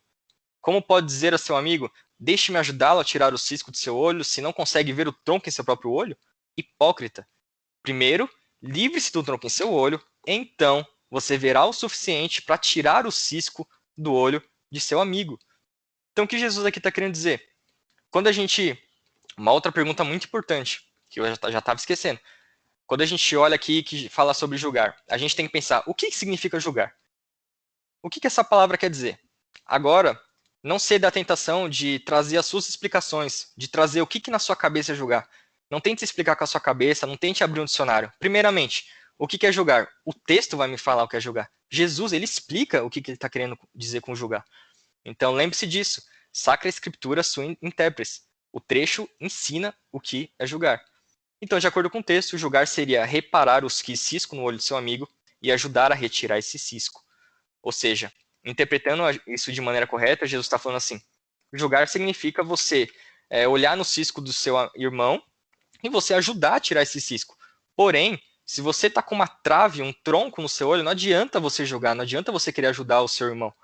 Como pode dizer a seu amigo, deixe-me ajudá-lo a tirar o cisco de seu olho, se não consegue ver o tronco em seu próprio olho? Hipócrita. Primeiro, livre-se do tronco em seu olho, então você verá o suficiente para tirar o cisco do olho de seu amigo. Então o que Jesus aqui está querendo dizer? Uma outra pergunta muito importante, que eu já estava esquecendo. Quando a gente olha aqui que fala sobre julgar, a gente tem que pensar, o que significa julgar? O que essa palavra quer dizer? Agora, não ceda à tentação de trazer as suas explicações, de trazer o que na sua cabeça é julgar. Não tente explicar com a sua cabeça, não tente abrir um dicionário. Primeiramente, o que é julgar? O texto vai me falar o que é julgar. Jesus, ele explica o que ele está querendo dizer com julgar. Então, lembre-se disso. Sacra Escritura sua intérprete. O trecho ensina o que é julgar. Então, de acordo com o texto, julgar seria reparar os cisco no olho do seu amigo e ajudar a retirar esse cisco. Ou seja, interpretando isso de maneira correta, Jesus está falando assim, julgar significa você olhar no cisco do seu irmão e você ajudar a tirar esse cisco. Porém, se você está com uma trave, um tronco no seu olho, não adianta você julgar, não adianta você querer ajudar o seu irmão.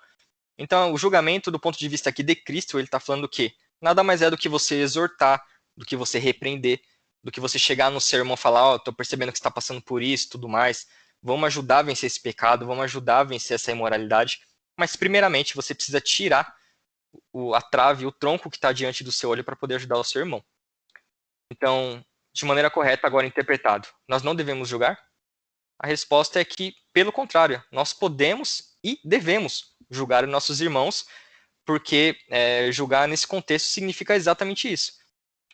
Então, o julgamento, do ponto de vista aqui de Cristo, ele está falando o quê? Nada mais é do que você exortar, do que você repreender, do que você chegar no seu irmão e falar, estou percebendo que você está passando por isso, tudo mais, vamos ajudar a vencer esse pecado, vamos ajudar a vencer essa imoralidade, mas primeiramente você precisa tirar a trave, o tronco que está diante do seu olho para poder ajudar o seu irmão. Então, de maneira correta, agora interpretado, nós não devemos julgar? A resposta é que, pelo contrário, nós podemos e devemos julgar os nossos irmãos, porque julgar nesse contexto significa exatamente isso.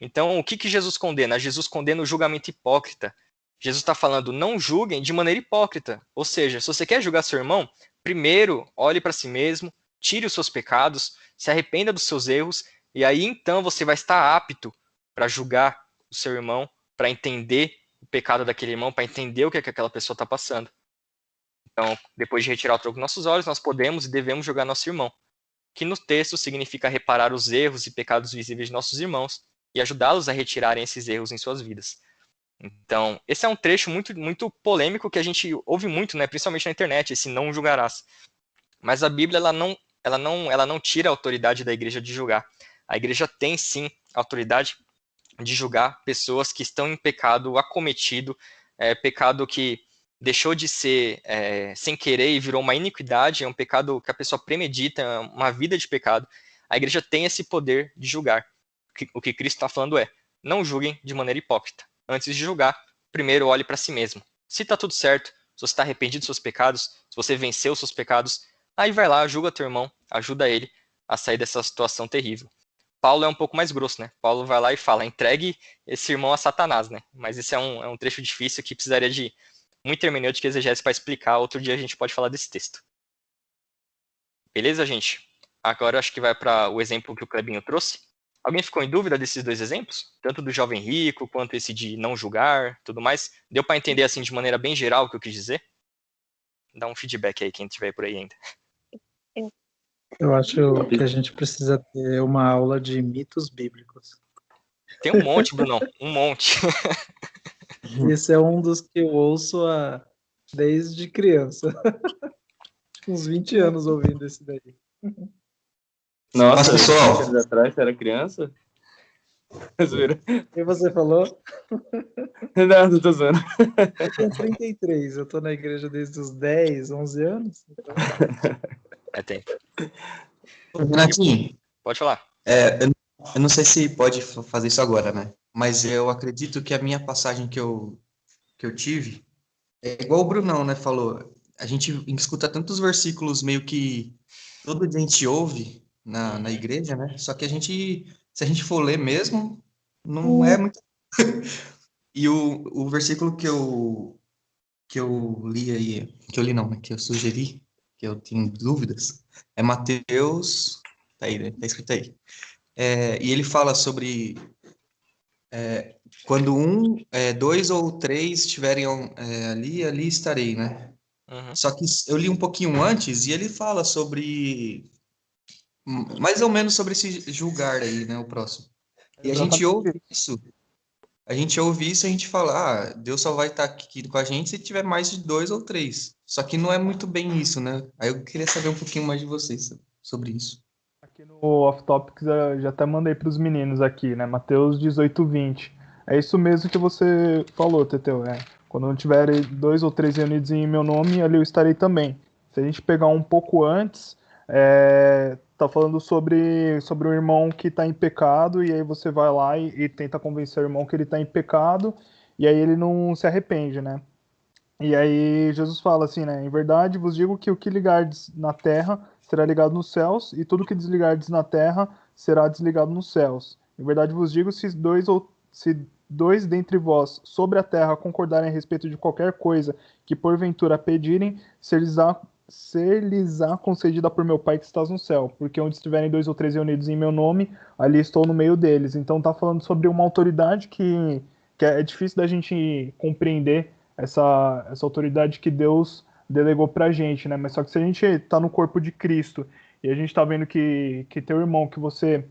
Então, o que Jesus condena? Jesus condena o julgamento hipócrita. Jesus está falando, não julguem de maneira hipócrita. Ou seja, se você quer julgar seu irmão, primeiro olhe para si mesmo, tire os seus pecados, se arrependa dos seus erros, e aí então você vai estar apto para julgar o seu irmão, para entender o pecado daquele irmão, para entender o que aquela pessoa está passando. Então, depois de retirar o tronco dos nossos olhos, nós podemos e devemos julgar nosso irmão, que no texto significa reparar os erros e pecados visíveis de nossos irmãos e ajudá-los a retirarem esses erros em suas vidas. Então, esse é um trecho muito, muito polêmico que a gente ouve muito, né, principalmente na internet, esse não julgarás. Mas a Bíblia, ela não tira a autoridade da igreja de julgar. A igreja tem, sim, a autoridade de julgar pessoas que estão em pecado acometido, pecado que deixou de ser sem querer e virou uma iniquidade, é um pecado que a pessoa premedita, uma vida de pecado. A igreja tem esse poder de julgar. O que Cristo está falando não julguem de maneira hipócrita. Antes de julgar, primeiro olhe para si mesmo. Se está tudo certo, se você está arrependido dos seus pecados, se você venceu os seus pecados, aí vai lá, julga teu irmão, ajuda ele a sair dessa situação terrível. Paulo é um pouco mais grosso, né? Paulo vai lá e fala, entregue esse irmão a Satanás, né? Mas esse é um trecho difícil que precisaria de muita hermenêutica e exegese para explicar. Outro dia a gente pode falar desse texto. Beleza, gente? Agora acho que vai para o exemplo que o Clebinho trouxe. Alguém ficou em dúvida desses dois exemplos? Tanto do jovem rico, quanto esse de não julgar, tudo mais? Deu para entender assim de maneira bem geral o que eu quis dizer? Dá um feedback aí, quem estiver por aí ainda. Eu acho que a gente precisa ter uma aula de mitos bíblicos. Tem um monte, Brunão, um monte. Esse é um dos que eu ouço desde criança. Uns 20 anos ouvindo esse daí. Nossa, Mas, pessoal, 20 anos atrás, você era criança? Zoeira. E você falou? Não, não tô zoando. Eu tenho 33, eu tô na igreja desde os 10, 11 anos. Então... É tempo. Renatinho, Pode falar. eu não sei se pode fazer isso agora, né? Mas eu acredito que a minha passagem que eu tive é igual o Brunão, né, falou. A gente escuta tantos versículos meio que todo dia a gente ouve na igreja, né? Só que se a gente for ler mesmo, não é muito. E o versículo que eu li aí, que eu li não, né? Que eu sugeri, que eu tenho dúvidas, é Mateus, tá aí, né? Tá escrito aí. E ele fala sobre quando dois ou três estiverem ali estarei, né? Uhum. Só que eu li um pouquinho antes e ele fala mais ou menos sobre esse julgar aí, né? O próximo. E a gente ouve isso. A gente ouve isso e a gente fala, Deus só vai estar aqui com a gente se tiver mais de dois ou três. Só que não é muito bem isso, né? Aí eu queria saber um pouquinho mais de vocês sobre isso. Aqui no Off Topics eu já até mandei para os meninos aqui, né? Mateus 18:20. É isso mesmo que você falou, Teteu. Quando não tiverem 2 ou 3 reunidos em meu nome, ali eu estarei também. Se a gente pegar um pouco antes, tá falando sobre o irmão que está em pecado, e aí você vai lá e tenta convencer o irmão que ele está em pecado, e aí ele não se arrepende, né? E aí Jesus fala assim, né? Em verdade vos digo que o que ligardes na terra será ligado nos céus, e tudo que desligardes na terra será desligado nos céus. Em verdade vos digo, se dois dentre vós sobre a terra concordarem a respeito de qualquer coisa que porventura pedirem, ser-lhes-á concedida por meu Pai que estás no céu. Porque onde estiverem 2 ou 3 reunidos em meu nome, ali estou no meio deles. Então tá falando sobre uma autoridade que é difícil da gente compreender essa autoridade que Deus delegou pra gente, né? Mas só que se a gente está no corpo de Cristo e a gente está vendo que teu irmão, que você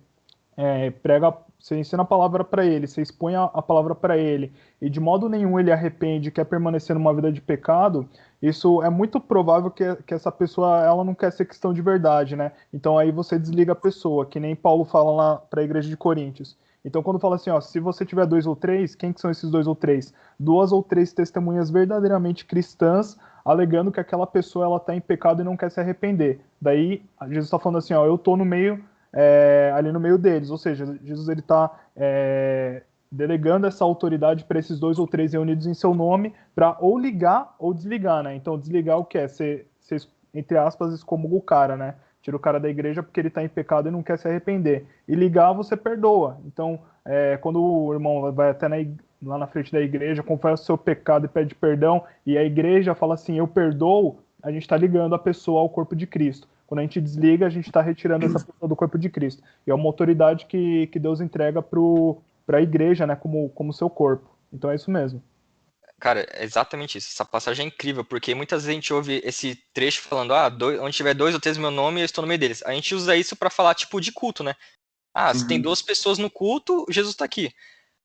prega, você ensina a palavra para ele, você expõe a palavra para ele, e de modo nenhum ele arrepende, quer permanecer numa vida de pecado, isso é muito provável que essa pessoa ela não quer ser cristão de verdade, né? Então aí você desliga a pessoa, que nem Paulo fala lá para a igreja de Coríntios. Então quando fala assim, ó, se você tiver 2 ou 3, quem que são esses 2 ou 3? 2 ou 3 testemunhas verdadeiramente cristãs, alegando que aquela pessoa ela está em pecado e não quer se arrepender. Daí Jesus está falando assim, ó, eu tô no meio ali no meio deles, ou seja, Jesus ele está delegando essa autoridade para esses 2 ou 3 reunidos em seu nome para ou ligar ou desligar, né? Então desligar o que é? Você entre aspas excomunga o cara, né? Tira o cara da igreja porque ele está em pecado e não quer se arrepender. E ligar você perdoa. Então quando o irmão vai até lá na frente da igreja, confessa o seu pecado e pede perdão, e a igreja fala assim, eu perdoo, a gente está ligando a pessoa ao corpo de Cristo. Quando a gente desliga, a gente está retirando essa pessoa do corpo de Cristo. E é uma autoridade que Deus entrega para a igreja, né, como seu corpo. Então é isso mesmo. Cara, é exatamente isso. Essa passagem é incrível, porque muitas vezes a gente ouve esse trecho falando, onde tiver 2 ou 3 meu nome, eu estou no meio deles. A gente usa isso para falar, tipo, de culto, né? Se tem 2 pessoas no culto, Jesus está aqui.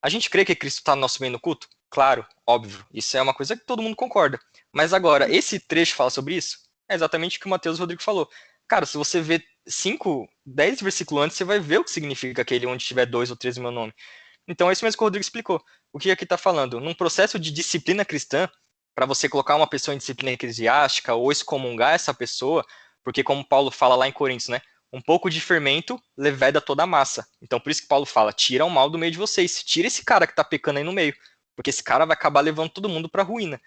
A gente crê que Cristo está no nosso meio no culto? Claro, óbvio. Isso é uma coisa que todo mundo concorda. Mas agora, esse trecho fala sobre isso? É exatamente o que o Mateus Rodrigo falou. Cara, se você vê 5, 10 versículos antes, você vai ver o que significa aquele onde tiver 2 ou 3 no meu nome. Então é isso mesmo que o Rodrigo explicou. O que aqui está falando? Num processo de disciplina cristã, para você colocar uma pessoa em disciplina eclesiástica ou excomungar essa pessoa, porque como Paulo fala lá em Coríntios, né? Um pouco de fermento leveda toda a massa. Então por isso que Paulo fala, tira o mal do meio de vocês. Tira esse cara que está pecando aí no meio. Porque esse cara vai acabar levando todo mundo para a ruína.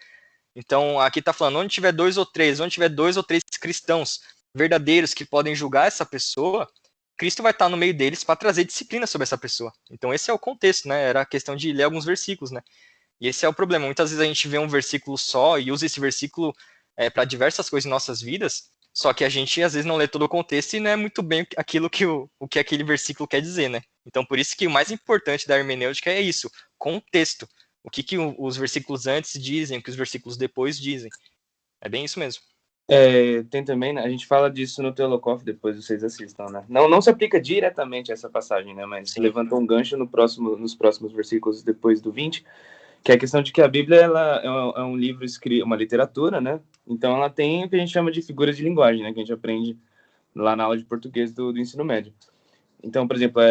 Então aqui está falando, onde tiver 2 ou 3, onde tiver 2 ou 3 cristãos verdadeiros que podem julgar essa pessoa, Cristo vai estar no meio deles para trazer disciplina sobre essa pessoa. Então esse é o contexto, né? Era a questão de ler alguns versículos, né? E esse é o problema. Muitas vezes a gente vê um versículo só e usa esse versículo para diversas coisas em nossas vidas, só que a gente às vezes não lê todo o contexto e não é muito bem aquilo que o que aquele versículo quer dizer, né? Então por isso que o mais importante da hermenêutica é isso, contexto. O que os versículos antes dizem, o que os versículos depois dizem. É bem isso mesmo. Tem também, né, a gente fala disso no Teolocoff, depois vocês assistam, né? Não se aplica diretamente a essa passagem, né? Mas Sim. levantou um gancho nos próximos versículos depois do 20, que é a questão de que a Bíblia ela é um livro escrito, uma literatura, né? Então ela tem o que a gente chama de figuras de linguagem, né? Que a gente aprende lá na aula de português do ensino médio. Então, por exemplo,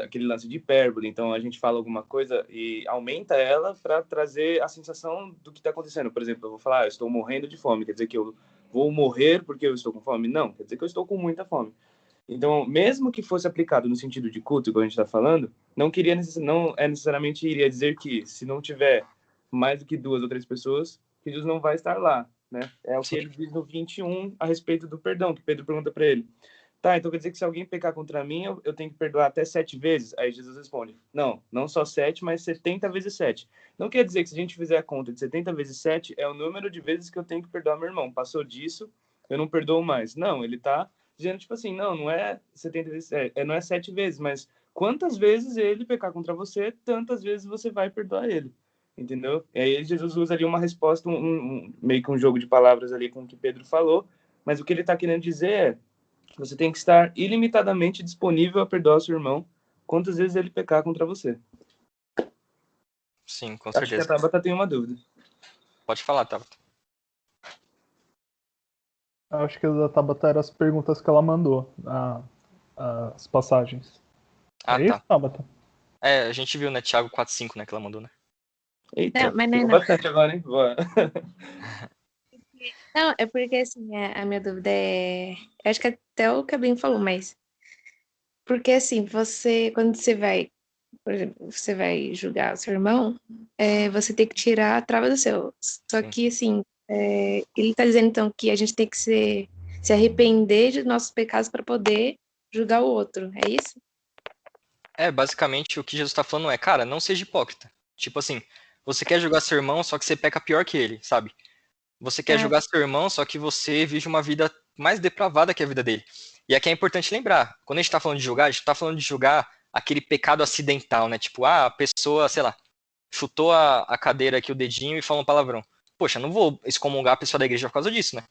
aquele lance de hipérbole. Então, a gente fala alguma coisa e aumenta ela para trazer a sensação do que está acontecendo. Por exemplo, eu vou falar, eu estou morrendo de fome. Quer dizer que eu vou morrer porque eu estou com fome? Não, quer dizer que eu estou com muita fome. Então, mesmo que fosse aplicado no sentido de culto, igual a gente está falando, não necessariamente iria dizer que se não tiver mais do que 2 ou 3 pessoas, que Jesus não vai estar lá, né? É o que Sim. ele diz no 21 a respeito do perdão, que Pedro pergunta para ele. Tá, então quer dizer que se alguém pecar contra mim, eu tenho que perdoar até 7 vezes? Aí Jesus responde, não só 7, mas 70 vezes 7. Não quer dizer que se a gente fizer a conta de 70 vezes 7, é o número de vezes que eu tenho que perdoar meu irmão. Passou disso, eu não perdoo mais. Não, ele tá dizendo, tipo assim, não é 70 vezes, não é 7 vezes, mas quantas vezes ele pecar contra você, tantas vezes você vai perdoar ele. Entendeu? E aí Jesus usa ali uma resposta, meio que um jogo de palavras ali com o que Pedro falou, mas o que ele está querendo dizer é, você tem que estar ilimitadamente disponível a perdoar o seu irmão quantas vezes ele pecar contra você. Sim, com Acho que a certeza. Tabata tem uma dúvida. Pode falar, Tabata. Acho que a da Tabata eram as perguntas que ela mandou, as passagens. Ah, É isso, tá. Tabata? A gente viu, né, Thiago 4:5, né, que ela mandou, né? Eita, Não, mas não é ficou não. bastante agora, hein? Boa. Não, é porque assim, a minha dúvida é. Eu acho que até o Cabinho falou, mas. Porque assim, quando você vai, por exemplo, você vai julgar o seu irmão, você tem que tirar a trava do seu. Só Sim. que assim, ele tá dizendo então que a gente tem que se arrepender de nossos pecados para poder julgar o outro, é isso? Basicamente o que Jesus tá falando é, cara, não seja hipócrita. Tipo assim, você quer julgar seu irmão, só que você peca pior que ele, sabe? Você quer Ah, julgar seu irmão, só que você vive uma vida mais depravada que a vida dele. E aqui é importante lembrar, quando a gente tá falando de julgar, a gente tá falando de julgar aquele pecado acidental, né? Tipo, a pessoa, sei lá, chutou a cadeira aqui, o dedinho e falou um palavrão. Poxa, não vou excomungar a pessoa da igreja por causa disso, né?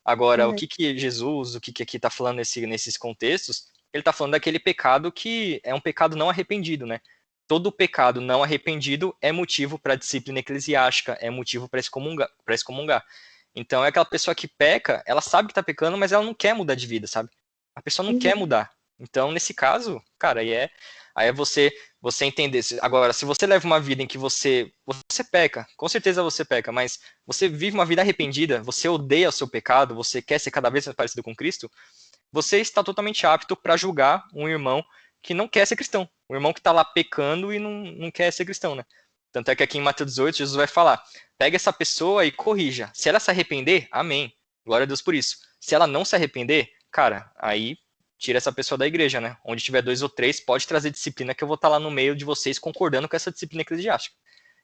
Agora, o uhum. que Jesus, o que aqui está falando nesses contextos, ele está falando daquele pecado que é um pecado não arrependido, né? Todo pecado não arrependido é motivo para disciplina eclesiástica, é motivo para excomungar. Então, é aquela pessoa que peca, ela sabe que está pecando, mas ela não quer mudar de vida, sabe? A pessoa não quer mudar. Então, nesse caso, cara, aí é você entender. Agora, se você leva uma vida em que você peca, com certeza você peca, mas você vive uma vida arrependida, você odeia o seu pecado, você quer ser cada vez mais parecido com Cristo, você está totalmente apto para julgar um irmão que não quer ser cristão. Um irmão que está lá pecando e não quer ser cristão, né? Tanto é que aqui em Mateus 18, Jesus vai falar, pega essa pessoa e corrija. Se ela se arrepender, amém. Glória a Deus por isso. Se ela não se arrepender, cara, aí tira essa pessoa da igreja, né? Onde tiver 2 ou 3, pode trazer disciplina que eu vou estar lá no meio de vocês concordando com essa disciplina eclesiástica.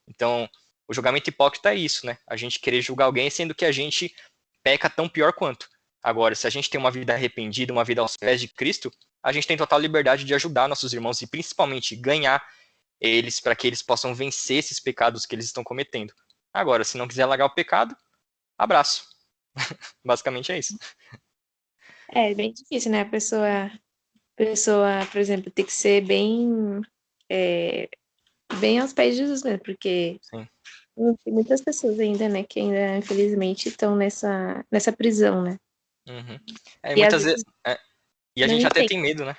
Então, o julgamento hipócrita é isso, né? A gente querer julgar alguém sendo que a gente peca tão pior quanto. Agora, se a gente tem uma vida arrependida, uma vida aos pés de Cristo, a gente tem total liberdade de ajudar nossos irmãos e principalmente ganhar eles para que eles possam vencer esses pecados que eles estão cometendo. Agora, se não quiser largar o pecado, abraço. Basicamente é isso. É bem difícil, né? A pessoa, por exemplo, tem que ser bem aos pés de Jesus mesmo, porque Sim. tem muitas pessoas ainda, né, que ainda, infelizmente, estão nessa prisão, né? Uhum. E às Muitas vezes. vezes E a não gente até entende. tem medo, né?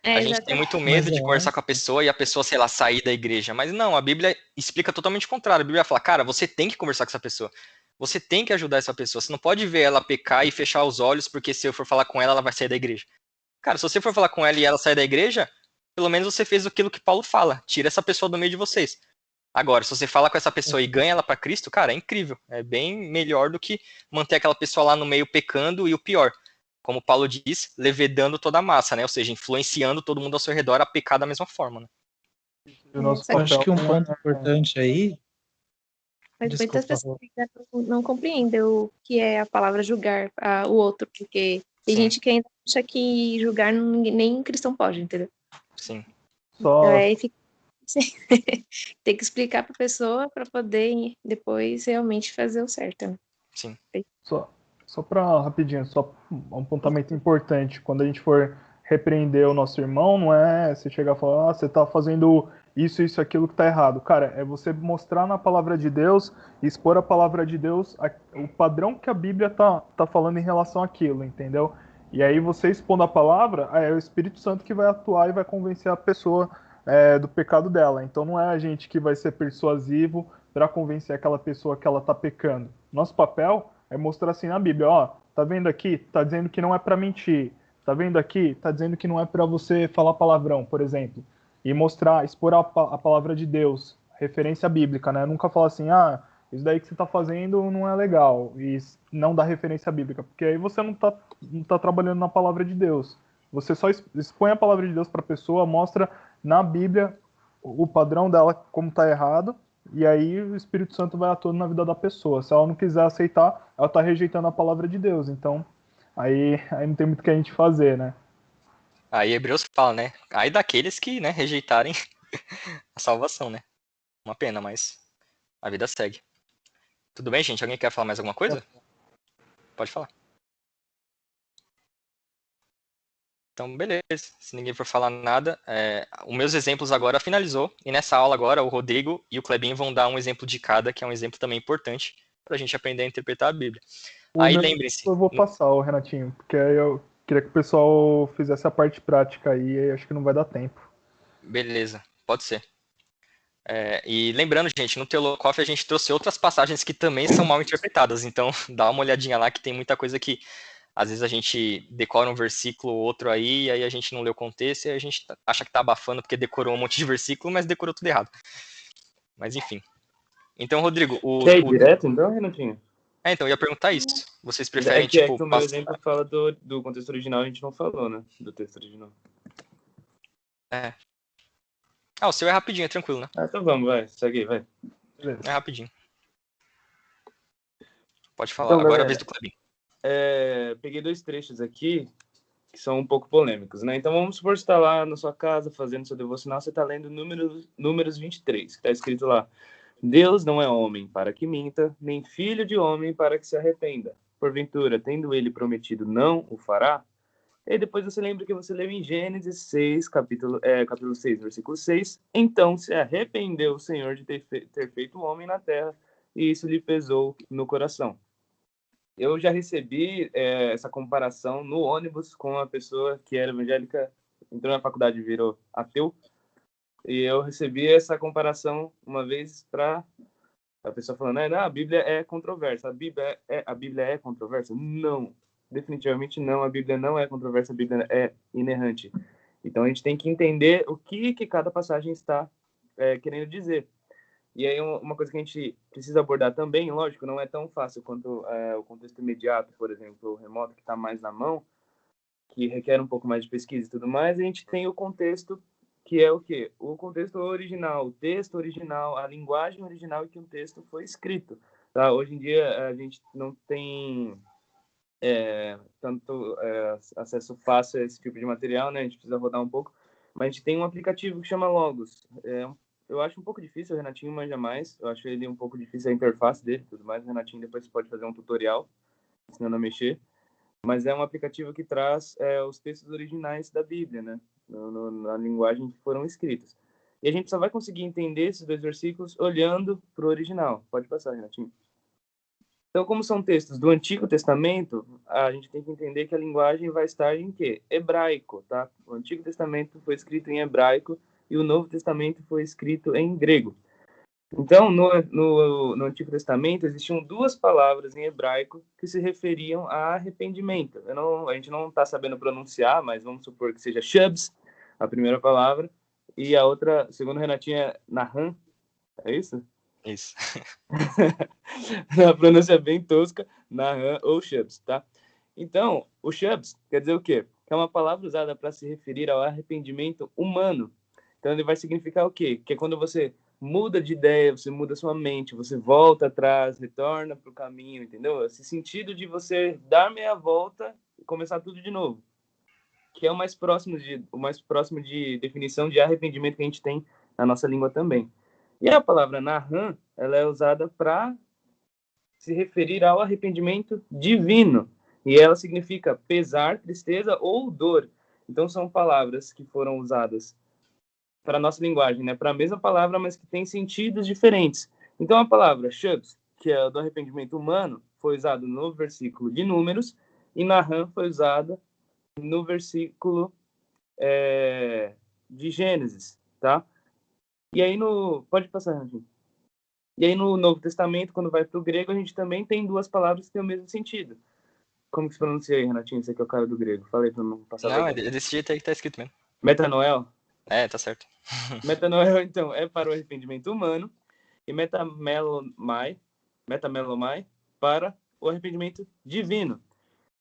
A gente tem muito Mas medo de conversar com a pessoa e a pessoa, sei lá, sair da igreja. Mas não, a Bíblia explica totalmente o contrário. A Bíblia fala, cara, você tem que conversar com essa pessoa. Você tem que ajudar essa pessoa. Você não pode ver ela pecar e fechar os olhos, porque se eu for falar com ela, ela vai sair da igreja. Cara, se você for falar com ela e ela sair da igreja, pelo menos você fez aquilo que Paulo fala. Tira essa pessoa do meio de vocês. Agora, se você fala com essa pessoa e ganha ela para Cristo, cara, é incrível. É bem melhor do que manter aquela pessoa lá no meio pecando e o pior, como Paulo diz, levedando toda a massa, né? Ou seja, influenciando todo mundo ao seu redor a pecar da mesma forma, né? O nosso Só que- Eu acho papel que um não ponto é- importante aí. Mas muitas Desculpa, pessoas ainda não compreendem o que é a palavra julgar o outro, porque tem Sim, gente que ainda acha que julgar nem cristão pode, entendeu? sim. Então Só, aí fica tem que explicar para a pessoa para poder depois realmente fazer o certo, né? Sim. só, Só para rapidinho, só um apontamento importante. Quando a gente for repreender o nosso irmão, não é você chegar e falar, você está fazendo isso, aquilo que está errado. Cara, é você mostrar na palavra de Deus, expor a palavra de Deus, o padrão que a Bíblia tá falando em relação àquilo, entendeu? E aí você expondo a palavra, é o Espírito Santo que vai atuar e vai convencer a pessoa do pecado dela. Então não é a gente que vai ser persuasivo para convencer aquela pessoa que ela está pecando. Nosso papel é mostrar assim na Bíblia, ó, tá vendo aqui? Tá dizendo que não é para mentir. Tá vendo aqui? Tá dizendo que não é para você falar palavrão, por exemplo. E mostrar, expor a palavra de Deus, referência bíblica, né? Nunca falar assim, isso daí que você tá fazendo não é legal. E não dá referência bíblica, porque aí você não tá trabalhando na palavra de Deus. Você só expõe a palavra de Deus para a pessoa, mostra na Bíblia o padrão dela como tá errado, e aí o Espírito Santo vai atuando na vida da pessoa. Se ela não quiser aceitar, ela está rejeitando a palavra de Deus. Então, aí não tem muito o que a gente fazer, né? Aí Hebreus fala, né? Aí daqueles que, né, rejeitarem a salvação, né? Uma pena, mas a vida segue. Tudo bem, gente? Alguém quer falar mais alguma coisa? Pode falar. Então, beleza. Se ninguém for falar nada, os meus exemplos agora finalizou. E nessa aula agora, o Rodrigo e o Clebinho vão dar um exemplo de cada, que é um exemplo também importante para a gente aprender a interpretar a Bíblia. Aí lembrem-se. Eu vou passar, o Renatinho, porque aí eu queria que o pessoal fizesse a parte prática aí, e acho que não vai dar tempo. Beleza, pode ser. E lembrando, gente, no Teolocoff a gente trouxe outras passagens que também são mal interpretadas, então dá uma olhadinha lá que tem muita coisa que às vezes a gente decora um versículo ou outro aí, e aí a gente não lê o contexto e a gente acha que tá abafando porque decorou um monte de versículo, mas decorou tudo errado. Mas enfim. Então, Rodrigo, Quer ir direto então, Renatinho? Então, eu ia perguntar isso. Vocês preferem, que o meu exemplo fala do contexto original, a gente não falou, né? Do texto original. O seu é rapidinho, é tranquilo, né? Então vamos, vai. Segue aí, vai. Beleza. É rapidinho. Pode falar. Então, agora é a vez do Clebinho. Peguei 2 trechos aqui que são um pouco polêmicos, né? Então vamos supor que você está lá na sua casa fazendo seu devocional, você está lendo números 23, que está escrito lá: Deus não é homem para que minta, nem filho de homem para que se arrependa. Porventura, tendo ele prometido, não o fará? E depois você lembra que você leu em Gênesis 6, capítulo 6, versículo 6. Então se arrependeu o Senhor de ter feito o homem na terra, e isso lhe pesou no coração. Eu já recebi essa comparação no ônibus com uma pessoa que era evangélica, entrou na faculdade e virou ateu. E eu recebi essa comparação uma vez para a pessoa falando, a Bíblia é controversa. A Bíblia é controversa? Não, definitivamente não. A Bíblia não é controversa, a Bíblia é inerrante. Então a gente tem que entender o que cada passagem está querendo dizer. E aí uma coisa que a gente precisa abordar também, lógico, não é tão fácil quanto o contexto imediato, por exemplo, o remoto, que está mais na mão, que requer um pouco mais de pesquisa e tudo mais. A gente tem o contexto, que é o quê? O contexto original, o texto original, a linguagem original em que um texto foi escrito. Tá? Hoje em dia a gente não tem tanto acesso fácil a esse tipo de material, né? A gente precisa rodar um pouco, mas a gente tem um aplicativo que chama Logos. Eu acho um pouco difícil, o Renatinho manja mais, eu acho ele um pouco difícil a interface dele e tudo mais. O Renatinho depois pode fazer um tutorial ensinando a mexer, mas é um aplicativo que traz os textos originais da Bíblia, né? Na linguagem que foram escritos. E a gente só vai conseguir entender esses 2 versículos olhando para o original. Pode passar, Renatinho. Então, como são textos do Antigo Testamento, a gente tem que entender que a linguagem vai estar em quê? Hebraico, tá? O Antigo Testamento foi escrito em hebraico e o Novo Testamento foi escrito em grego. Então, no Antigo Testamento, existiam 2 palavras em hebraico que se referiam a arrependimento. A gente não está sabendo pronunciar, mas vamos supor que seja shubs, a primeira palavra, e a outra, segundo o Renatinho, é nahan. É isso? Isso. A pronúncia é bem tosca, nahan ou shubs, tá? Então, o shubs quer dizer o quê? Que é uma palavra usada para se referir ao arrependimento humano. Então, ele vai significar o quê? Que é quando você muda de ideia, você muda sua mente, você volta atrás, retorna para o caminho, entendeu? Esse sentido de você dar meia volta e começar tudo de novo, que é o mais próximo de definição de arrependimento que a gente tem na nossa língua também. E a palavra nahan, ela é usada para se referir ao arrependimento divino. E ela significa pesar, tristeza ou dor. Então são palavras que foram usadas para a nossa linguagem, né? Para a mesma palavra, mas que tem sentidos diferentes. Então a palavra shubs, que é do arrependimento humano, foi usada no versículo de Números, e Naham foi usada no versículo de Gênesis, tá? E aí pode passar, Renatinho. E aí no Novo Testamento, quando vai para o grego, a gente também tem duas palavras que têm o mesmo sentido. Como que se pronuncia aí, Renatinho? Você que é o cara do grego. Falei para não passar. Não, é desse jeito aí que tá escrito mesmo. Metanoel? Tá certo. Metanoel, então, é para o arrependimento humano, e metamelomai para o arrependimento divino.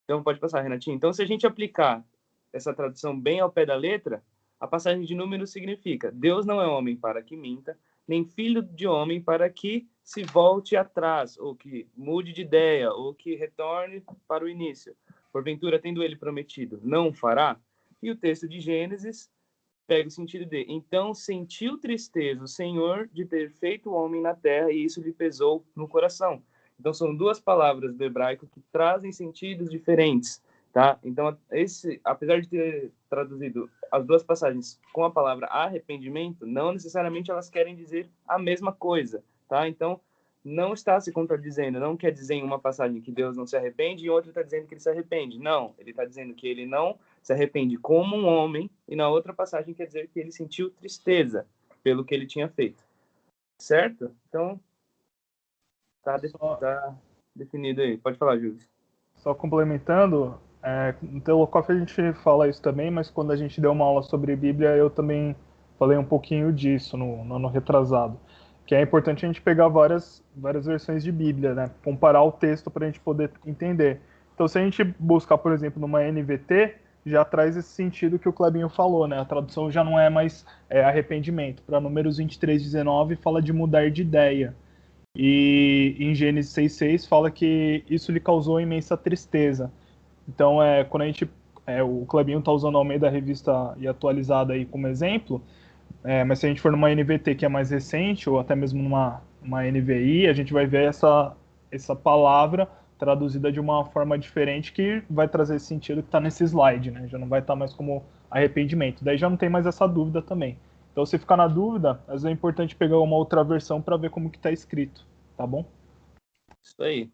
Então, pode passar, Renatinho. Então, se a gente aplicar essa tradução bem ao pé da letra, a passagem de Números significa: Deus não é homem para que minta, nem filho de homem para que se volte atrás, ou que mude de ideia, ou que retorne para o início. Porventura, tendo ele prometido, não fará? E o texto de Gênesis pega o sentido de: então sentiu tristeza o Senhor de ter feito o homem na terra, e isso lhe pesou no coração. Então são duas palavras do hebraico que trazem sentidos diferentes, tá? Então apesar de ter traduzido as duas passagens com a palavra arrependimento, não necessariamente elas querem dizer a mesma coisa, tá? Então não está se contradizendo, não quer dizer em uma passagem que Deus não se arrepende e outra está dizendo que ele se arrepende. Não, ele está dizendo que ele não se arrepende como um homem, e na outra passagem quer dizer que ele sentiu tristeza pelo que ele tinha feito. Certo? Então, tá definido aí. Pode falar, Júlio. Só complementando, no Telocoff a gente fala isso também, mas quando a gente deu uma aula sobre Bíblia, eu também falei um pouquinho disso no ano retrasado. Que é importante a gente pegar várias versões de Bíblia, né? Comparar o texto para a gente poder entender. Então, se a gente buscar, por exemplo, numa NVT, já traz esse sentido que o Clebinho falou, né? A tradução já não é mais arrependimento. Para Números 23:19 fala de mudar de ideia. E em Gênesis 6:6 fala que isso lhe causou imensa tristeza. Então, quando a gente, o Clebinho está usando a Almeida Revista e Atualizada aí como exemplo, mas se a gente for numa NVT que é mais recente, ou até mesmo numa NVI, a gente vai ver essa palavra traduzida de uma forma diferente que vai trazer esse sentido que está nesse slide, né? Já não vai estar mais como arrependimento. Daí já não tem mais essa dúvida também. Então, se ficar na dúvida, às vezes é importante pegar uma outra versão para ver como que está escrito, tá bom? Isso aí.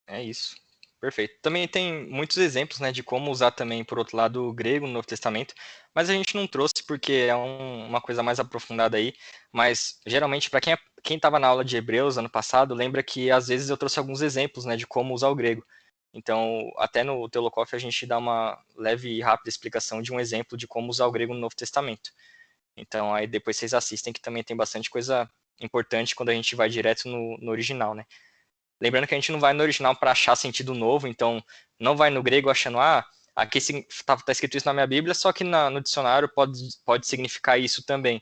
É isso. Perfeito. Também tem muitos exemplos, né, de como usar também, por outro lado, o grego no Novo Testamento, mas a gente não trouxe porque é uma coisa mais aprofundada aí, mas geralmente, para quem estava na aula de Hebreus ano passado, lembra que às vezes eu trouxe alguns exemplos, né, de como usar o grego. Então, até no Teolocoff a gente dá uma leve e rápida explicação de um exemplo de como usar o grego no Novo Testamento. Então, aí depois vocês assistem, que também tem bastante coisa importante quando a gente vai direto no original, né? Lembrando que a gente não vai no original para achar sentido novo, então não vai no grego achando, aqui tá escrito isso na minha Bíblia, só que no dicionário pode significar isso também.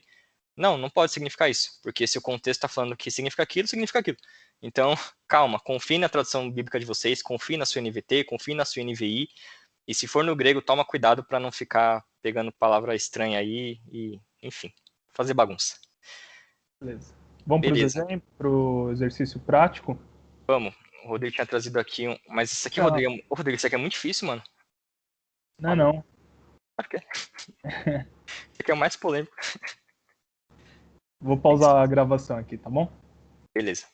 Não pode significar isso, porque se o contexto está falando que significa aquilo, significa aquilo. Então, calma, confie na tradução bíblica de vocês, confie na sua NVT, confie na sua NVI, e se for no grego, toma cuidado para não ficar pegando palavra estranha aí e, enfim, fazer bagunça. Beleza. Vamos para o exercício prático? Vamos. O Rodrigo tinha trazido aqui mas isso aqui, Rodrigo, isso aqui é muito difícil, mano. Não. Acho que é. Isso aqui é o mais polêmico. Vou pausar a gravação aqui, tá bom? Beleza.